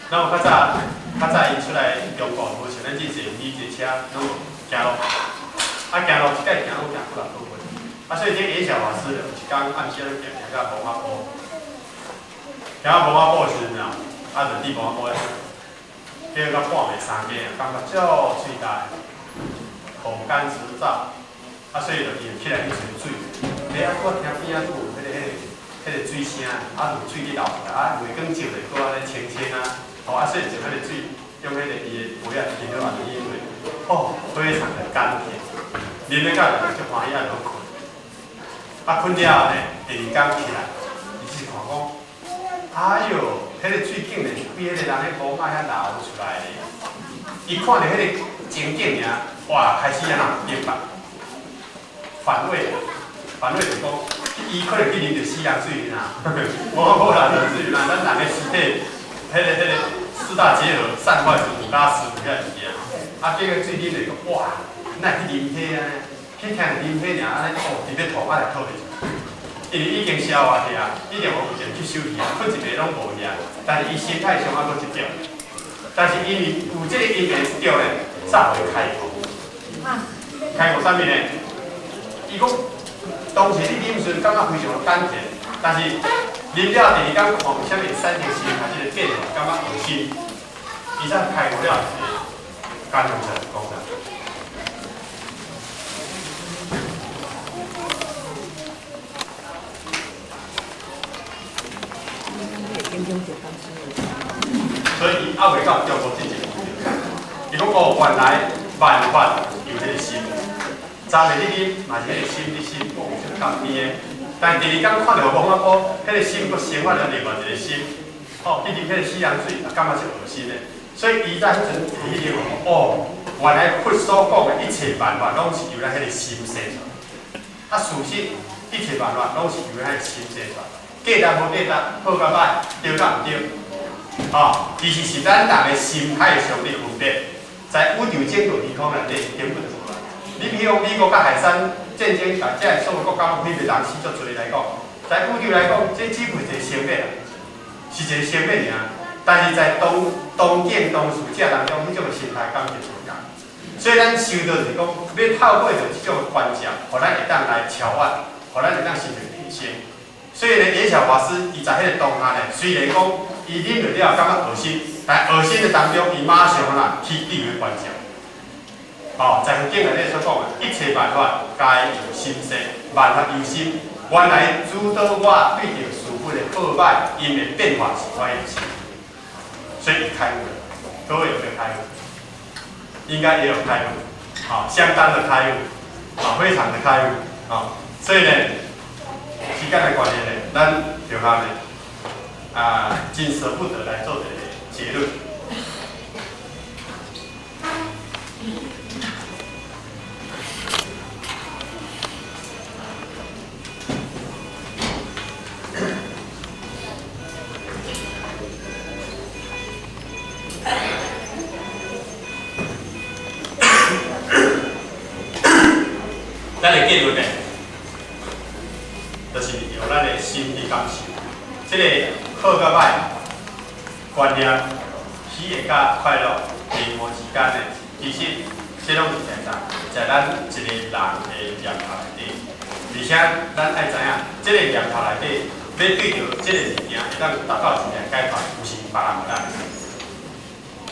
那么较早伊出来中国，无像咱即坐飞机、坐车，拢行路。行路一届行路行几6个月，所以这演小法师有一天暗时咧行到无法步，行到无法步时阵啊，就伫无法步咧，叫到半暝三更啊，感觉足水大，口干舌燥，所以就起来去寻水。我听边仔拄有迄个水声，就水去流出来，月光照咧，搁安尼清清啊，所以就迄个水用迄个伊的杯啊，浸落安尼饮落，非常的甘甜，啉了到就欢喜就困。困了后呢，第二天起来，伊就是看讲，哎哟，迄个水竟然比迄个人迄毛仔遐流出来咧。伊看到迄个情景尔，哇，开始明白，反胃就讲，伊可能去啉着西洋水啦，无人的水啦，咱人的身体，迄个四大结合，散坏是五拉十五遐物件，结果水啉就讲，哇，哪去啉迄啊？去听啉迄尔，安尼特别吐，来吐袂出，因为已经消化去啊，已经无钱去休息啊，困一暝拢无去啊，但是伊心态上搁一条，但是因为有这个因缘一条咧，才会开悟。开悟啥物呢？伊讲。当时你啉时感觉非常的甘甜，但是啉了第二天看有啥物产生心还是变化，感觉恶心，伊才开悟了一个感受出来讲啥？所以伊还袂到叫做真正伊讲原来万法有迄个心。昨日你啉嘛是迄个心，你心就甘甜的。但第二天看到无法步，迄个心佫生发了另外一个心，去啉迄个西洋水，感觉是恶心的。所以伊在迄阵伊迄个原来佛所讲的一切万法，拢是由咱迄个心生出来。事实一切万法拢是由咱个心生出来。价值无价值，好甲歹，对甲毋对，其实是咱人的心态上的分别，在宇宙整个虚空内底根本就。你比如美国甲海山战争，甲遮所有国家毁灭人死足侪来讲，在宇宙来讲，这只不是一个生命，是一个生命尔。但是在当见当事者当中，迄种心态感觉不一样。所以咱修道就是讲，要透过着这种观察，互咱会当来超越，互咱会当形成提升。所以呢，野小法师伊在迄个当下呢，虽然讲伊啉落了感觉恶心，但恶心的当中，伊马上去第二观察。在佛经内底所讲的，一切万法皆由心生，万法由心。原来诸多我对着事物的好歹，因的变化是我的心，所以开悟了。各位有没有开悟？应该也有开悟，相当的开悟，非常的开悟，所以呢，时间的关系呢，咱就下呢，真舍不得来做一个结论。咱的结论呢，就是由咱的心去感受，这个好甲歹、观念、喜悦甲快乐、人和之间呢，其实这拢是在啥？在咱一个人的念头内底，而且咱爱知影，这个念头内底要对着这个物件，会当达到一个解脱，不是别人无咱，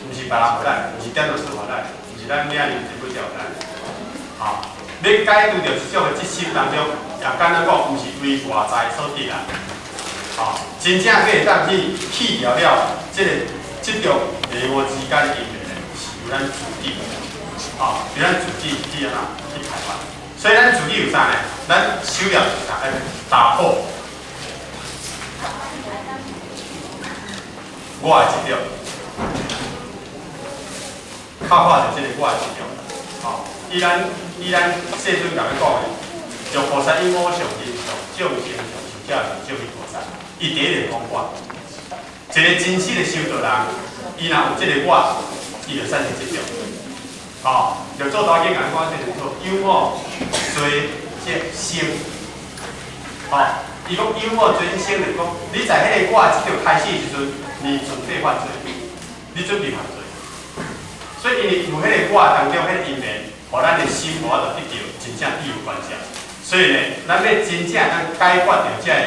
不是别人无咱，不是点做事无咱，不是咱领人一不条咱，要解除着这种的执心当中，也简单讲，毋是为外在所得来，真正可以当去掉了这种人和之间的因缘呢，是由咱自己，由咱自己去开发。所以咱自己有啥呢？咱修了是啥？要打破我的这种，靠化着这个我的这种，依咱世尊甲咱讲的，从菩萨因果上因上，众生上受者是救彼菩萨。伊第一个讲我，一个真实的修道人，伊若有这个我，伊就产生这种，就做导演甲咱讲这个做幽默随即生，伊讲幽默随即生就是讲，你在迄个我这条开始的时阵，你准备犯罪，你准备犯罪，所以因为有迄个我当中迄个因缘。互咱的心活就得到真正意有关系，所所以呢，咱要真正咱解决到这个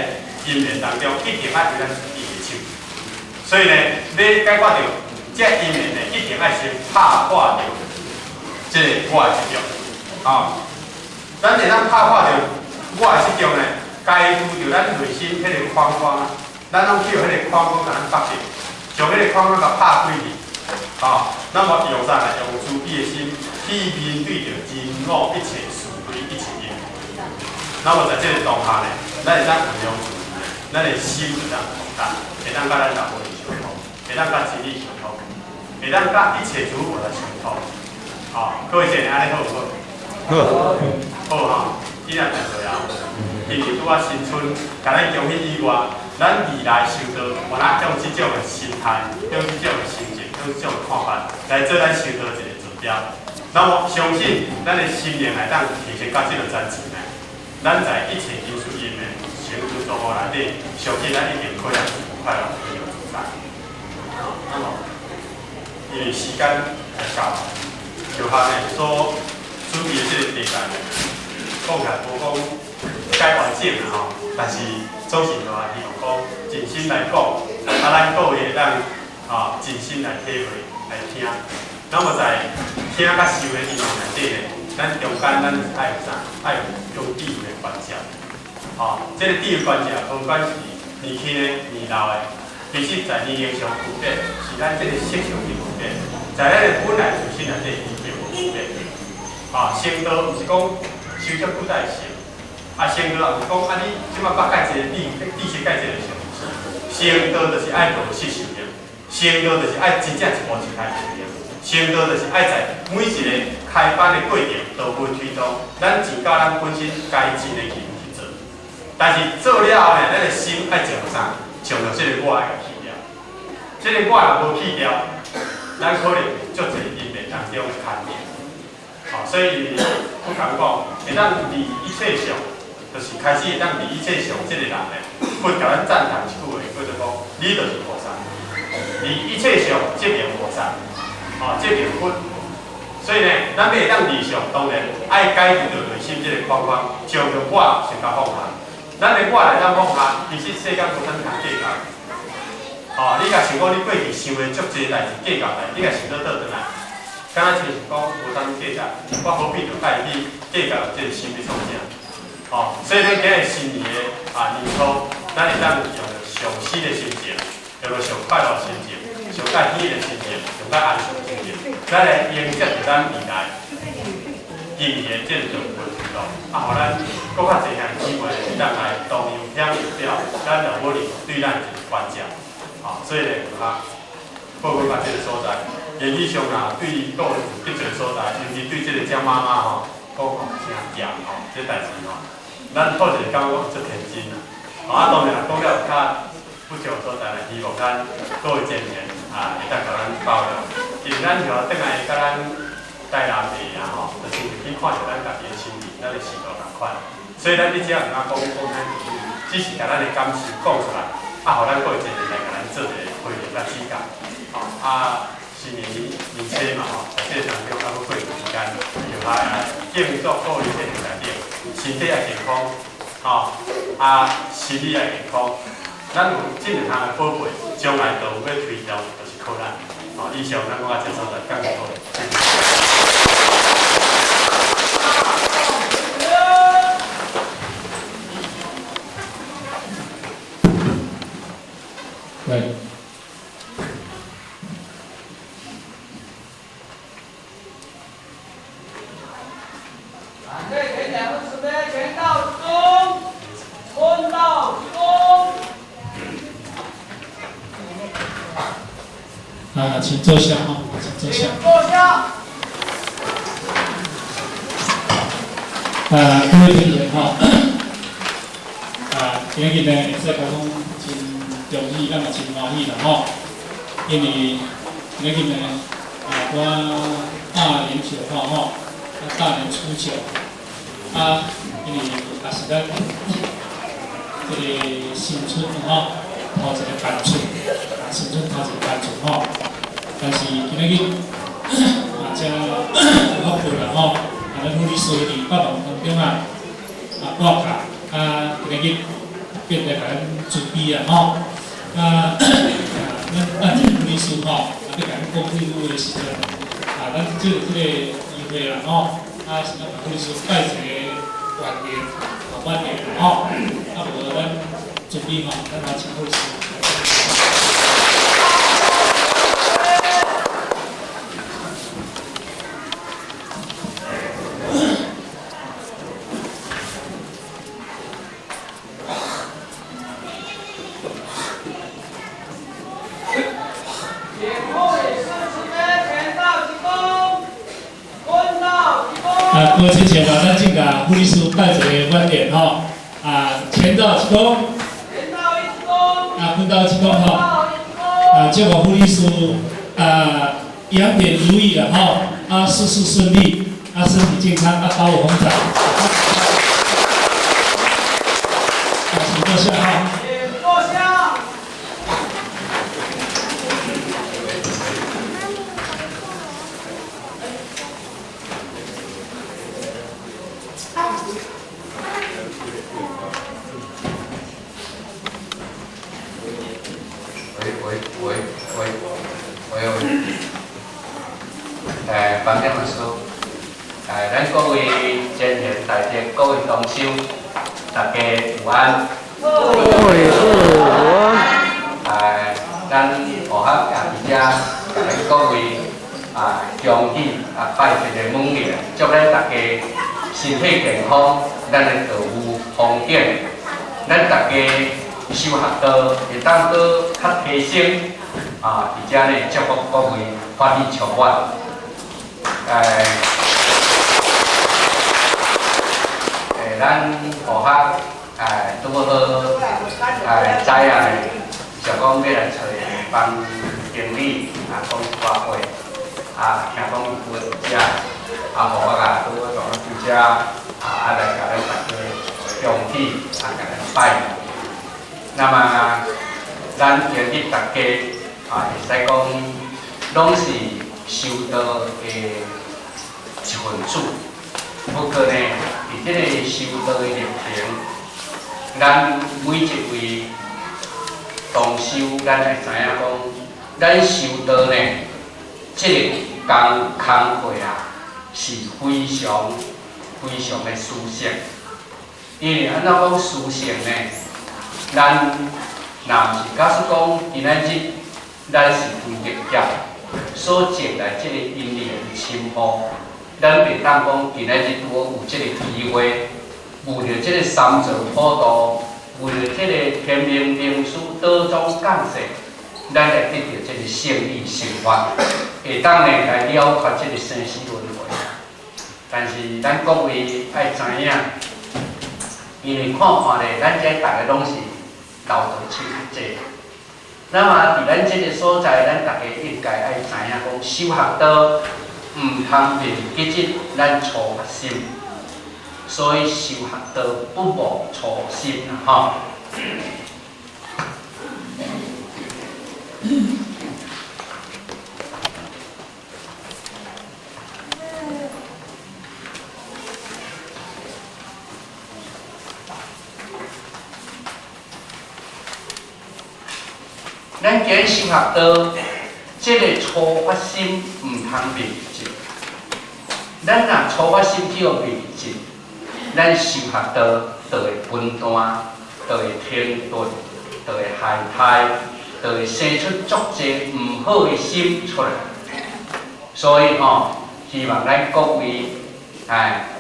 因缘当中，一定爱对咱自己的手。所以呢，要解决到这因缘呢，一定爱先拍破掉这个我的执着。哦，咱会当拍破掉我的执着呢，该拄着咱内心迄个框框，咱拢去迄个框框甲咱绑着，将迄个框框甲拍开去。哦，那么用啥呢？用慈悲的心去面对着人我一切是非一切因。那么在这个当下呢，咱会当运用自己，咱的心会当广大，会当甲咱老母相通，会当甲真理相通，会当甲一切诸佛来相通。哦，各位姐安尼好无好？好，好哈，依然在做啊。因为拄啊新春，甲咱恭喜以外，咱未来修道，我哪用这种的心态，用这种的心情，用这种的看法，来做咱修道一个指标。那么相信咱的心灵来当提升到这个层次呢，咱在一切因素因缘成就状况内底，相信咱一定可以快乐自由自在。那么因为时间到，就下呢所准备的这个题材呢，讲起来无讲介完整啦吼，但是总是就希望讲真心来讲，咱各位当真心来体会来听。那么在听甲修的因缘内底呢，咱中间咱是爱有啥？爱有用智慧的关照。这个智慧关照，不管是年轻的、年老的，其实在年龄上有变，是咱这个色上有变，在咱的本来自身内底伊并无变。成道毋是讲修足古代成，成道也毋是讲你即摆捌解这个知识解这个上。成道就是爱道识修行，成道就是爱真正一步一步修行。成道就是爱在每一个开班的过程，都会推动咱尽到咱本身该尽的义务去做。但是做了后呢，咱的心爱从啥？从到这个我爱去掉。这个我若无去掉，咱可能足侪因缘当中的牵连。所以我讲会当离一切相，就是开始会当离一切相，这个人呢，会甲咱赞叹一句话，叫做讲，你就是菩萨。离一切相，即名菩萨。这名佛，所以呢，咱要当理想，当然爱解除着内心这个框框，将着我先甲放下。咱的我来当放下，其实世间无啥物通计较。你若想讲你过去想的足侪代志、计较代志，你若想倒转来，敢若就是讲无啥物计较，我何必着家己计较这个心理创啥？所以咱今日新年的年初，咱会当用着上喜的心情，用着上快乐的心情。上介喜的心情，上介安全的心情，咱来迎接着咱未来今年这种活动，互咱搁较侪项机会，当来同样享受了咱老母哩对咱一个关照。所以呢，报告到这个所在，言语上啊，对于各位得罪所在，尤其对这个江妈妈讲真严这代志咱抱着感觉足天真啦。当然讲了较不少所在呢，希望咱各位见面。会当甲咱包容，因为咱像转来甲咱台南的就亲自去看着咱家己的亲戚，咱的视图同款。所以咱你只要毋讲太多，只是甲咱的感受讲出来，互咱各位见面来甲咱做一个回应甲指教。新年年初嘛在这当中过一段时间，就敬祝各位见面来顶，身体也健康，心理也健康。咱有这两项的宝贝，将来就有要推销。可能，以上咱讲到这所在，感谢各位。对。反对前两位准备全到中，春到中。请坐下请坐下。坐下。各位听众今日呢，会使讲真容易，咱嘛真欢喜啦因为今日呢，我大年初大年初九，因为也是咱这个新春头一个班出，新春头一个班出但是今日真有福啦咱努力做伫百忙当中我教今日变来甲咱准备啊吼，咱这个律师吼，要甲咱讲几句的时阵，咱就有这个机会啦吼，是要把律师拜一个晚年吼，无咱准备吼，咱来请律师。各位亲戚们，咱正甲副律师拜一个晚年吼，签到一公，分到一公吼，祝福副律师羊点如意了吼，事事顺利，身体健康，刀有红彩。请坐下哈。房间老师，咱各位前贤大德，各位同修，大家午安。咱学校伫遮，甲咱各位恭喜拜一个晚年，祝咱大家身体健康，咱的道路方便，咱大家修学道会当搁较提升伫遮呢，祝福各位法力长远。咱学校拄好知影呢，就讲要来找帮经理讲一寡话，听讲伊有遮，互我拄好从遮来甲咱大家恭喜甲咱拜年。那么咱今日大家会使讲，拢是修道的一份子。不过呢，伫这个修道的历程，咱每一位同修，咱会知影讲，咱修道呢，这个工课是非常的殊胜。因为安怎讲殊胜呢？咱若毋是假使讲今仔日，咱是为业业所接来这个因缘深厚。咱袂当讲今仔日拄好有这个机会，为了这个三座普渡，为了这个天命名师道中降世，咱来得到这个胜利生活，会当呢来了脱这个生死轮回。但是咱各位爱知影，因为看咧，咱这大家拢是老道亲戚。那么伫咱这个所在，咱大家应该爱知影讲修学道。唔通忘记咱初发心，所以修学道不忘初心吼。咱今日修学道，这个初发心唔通忘记。咱若初发心去互未尽，咱修学道就会分断，就会停顿，就会害胎，就会生出足侪唔好的心出来。所以希望咱各位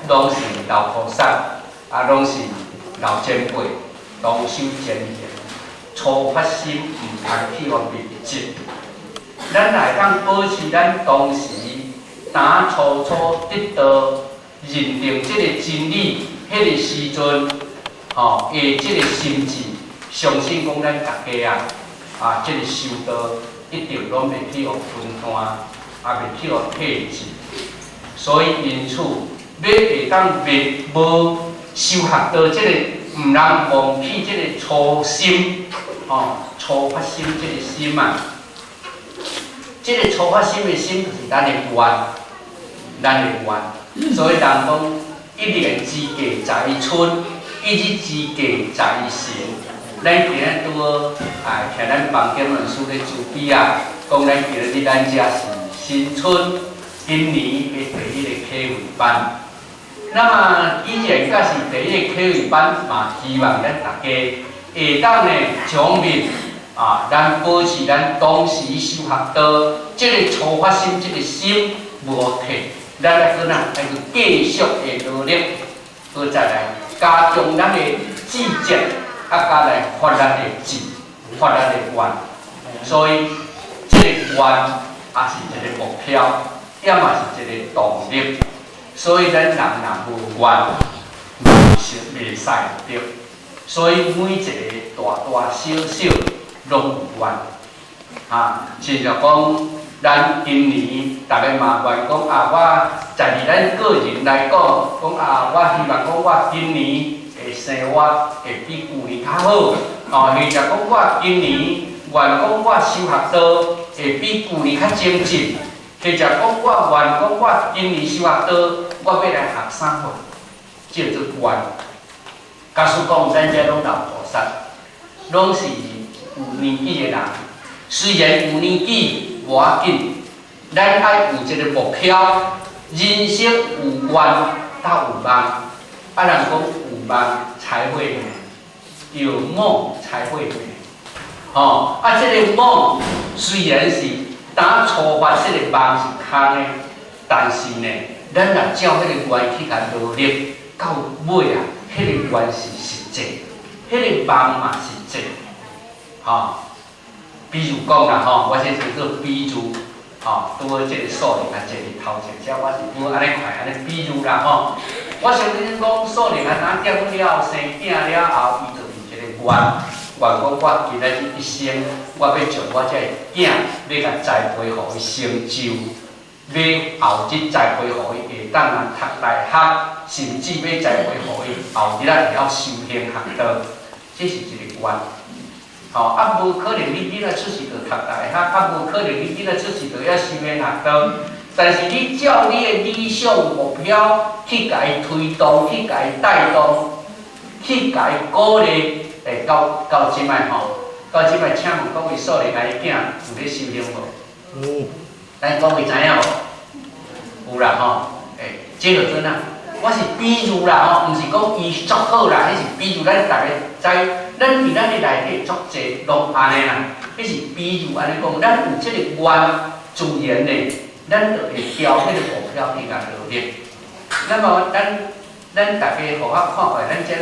拢是老菩萨，拢是老前辈，同修前贤，初发心唔通去互未尽。咱来当保持咱当时。当初得到认定这个真理，迄个时阵，的这个心智，相信讲咱大家这个修道一定拢袂去互分断，袂去互退志。所以因此，要会当袂无修学到这个，唔通忘记这个初心，初发心这个心这个初发心的心就是咱的愿，所以人讲一年之计在于春，一日之计在于行。咱今日拄好徛咱房间论师咧主笔啊，讲咱今日咱遮是新春，今年的第一个课会班。那么以前甲是第一个课会班嘛，希望咱大家会当呢将面咱保持咱当时修学道这个初发心，这个心无退，咱来搁哪来去继续的努力，搁再来加强咱的志节，加来发咱的志，发咱的愿。所以这个愿也是一个目标，也嘛是一个动力。所以咱人若无愿，是袂使着。所以每一个大大小小拢有愿亲像讲，咱今年大家嘛愿讲我在咱个人来讲，讲我希望讲我今年的生活会比旧年较好，或者讲我今年愿讲我修学道会比旧年较精进，或者讲我愿讲我今年修学道我要来学啥货，叫做愿。假使讲咱遮拢老菩萨，拢是有年纪的人，虽然有年纪无要紧，咱爱有一个目标，人生有愿才有梦。人讲有梦才会美，有梦才会美。这个梦虽然是当初发这个梦是空的，但是呢，咱若照迄个愿去甲努力，到尾迄个愿是实际，迄个梦嘛实际。比如讲啦，我先做比如，拄好即个数年啊，坐伫头前遮，我是拄好安尼快安尼比如啦，我相信讲数年啊，呾结婚了，生囝了后，伊就是一个愿讲我今仔日一生，我要将我这个囝要甲栽培，互伊成就，要后日栽培，互伊会当来读大学，甚至要栽培，互伊后日会晓修行学道，这是一个愿。无可能你仔出世就读大学，无可能你仔出世就要修行学道。但是你照你的理想目标去甲伊推动，去甲伊带动，去甲伊鼓励。到即摆到即摆，请问各位数年来的囝有咧修行无？有。咱各位知影无？有啦这就准啊。我是比如啦毋是讲伊足好啦，迄是比如咱大家知。咱伫咱的内底足济拢安尼啦，迄是比如安尼讲，咱有即个愿自然呢，咱就会朝迄个目标去甲努力。那么咱大家互我看法，咱遮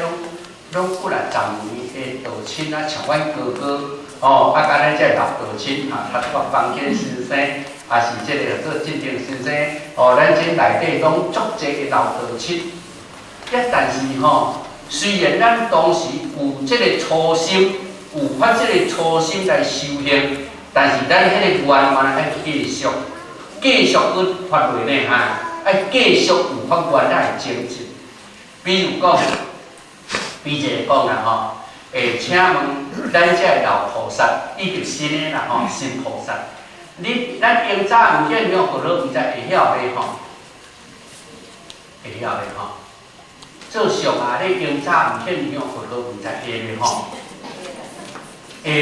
拢过来10年的道亲啊，像阮哥哥甲咱遮老道亲读我房间先生，也是即个做正定先生，咱遮内底拢足济的老道亲，但是虽然咱当时有这个初心，有发这个初心来修行，但是咱迄个愿望爱继续去发落呢爱继续有发愿来精进。比如讲，比一个讲啦请问咱遮的老菩萨，以及新的啦新菩萨，咱用早毋见用何乐毋知会晓咧会晓咧做上下咧用早毋见用何乐毋知会咧会袂？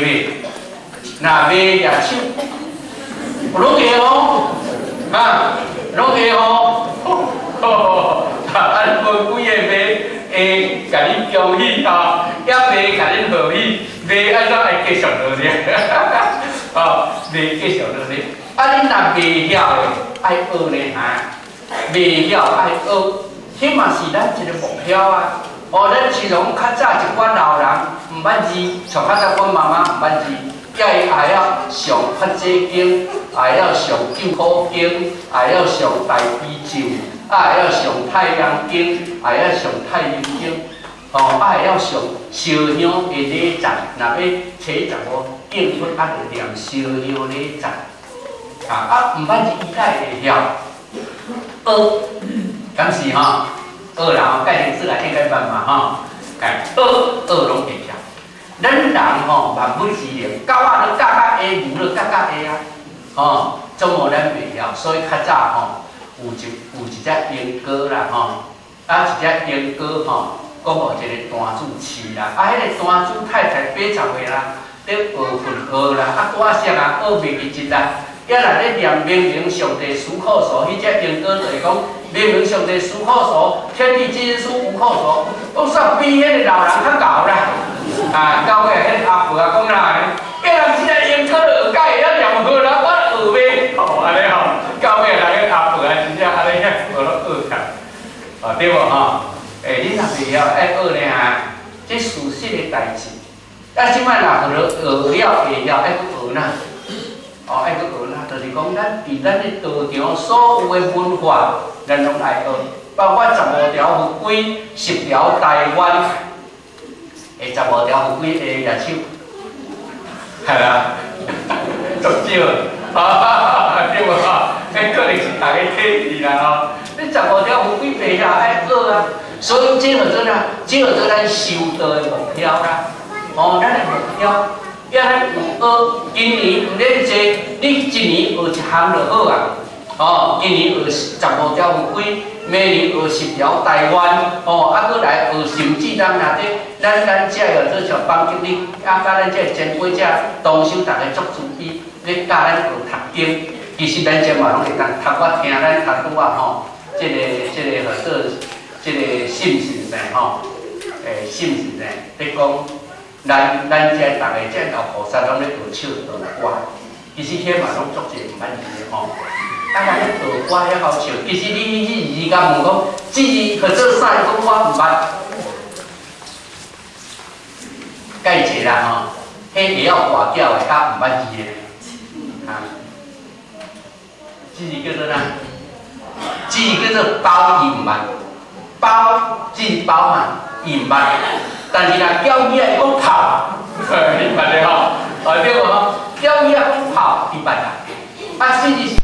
若袂举手，拢会拢会安分几个会甲你恭喜也袂甲你贺喜，袂安怎会继续努力？袂继续努力。你若袂晓的，爱学咧袂晓爱学，迄嘛是咱一个目标啊。咱是讲较早一寡老人毋捌字，像较早阮妈妈毋捌字，也要上发济经，也要上救苦经，也要上大悲咒。也要上太阳经，也要上太阴经，也要上烧香的礼赞。若要初15敬佛，就念烧香礼赞。毋捌字伊才会晓学，敢是学人介绍出来应该办嘛学拢会晓。咱人万物之灵，狗仔咧教A，牛咧教A总无咱袂晓，所以较早有一只鹰哥啦一只鹰哥讲互一个单主饲啦，啊，迄个单主太太80岁啦，咧学份学啦，啊，歌声啊学袂记一啦，也来咧念明明上帝属口所，迄只英歌就是讲明明上帝属口所，天地之属无口所，都煞比迄个老人较高啦。啊，到尾迄阿婆啊讲啦，叫人即个英歌学解会晓念好啦，我学袂，吼安尼吼，到尾人迄阿婆啊真正安尼遐学了学起来，啊对无吼？你若袂晓爱学咧哈，这事实的代志。啊，即摆若学了会晓，爱去学哪？哦，爱去学哪？就是讲咱伫咱的道场所有的文化，咱拢爱学，包括15条佛规、10条台湾，15条佛规会举手，系啦，足少，对无吼？迄可能是大家体质啦吼。你15条佛规袂晓爱学啊，所以这叫做啥？这叫做咱修道的目标啦。哦，咱的目标。要咱有学，今年有咧坐，你一年学一项就好啊。哦，今年学15条佛规，明年学10条台湾，哦，啊，搁来学甚至咱若咧，咱这个做像帮助你，啊，甲咱这前辈者同修，大家足注意，咧教咱学读经。其实咱这嘛拢会当读我听咱读拄啊吼，这个合作，这个信息呢吼，信息呢，咧讲。咱这大家这老菩萨拢咧学唱学歌，其实迄嘛拢足侪唔满意的吼。啊，咱咧学歌遐好笑，其实你甲问讲，这合作啥？讲我唔捌，介济啦吼，迄会晓歌叫的较唔捌字的，啊，这叫做哪？这叫做包伊唔捌，包这包嘛，伊唔捌。但是若叫伊来讲跑，你捌咧吼？对无吼？叫伊来讲跑，伊捌啦。啊，甚至是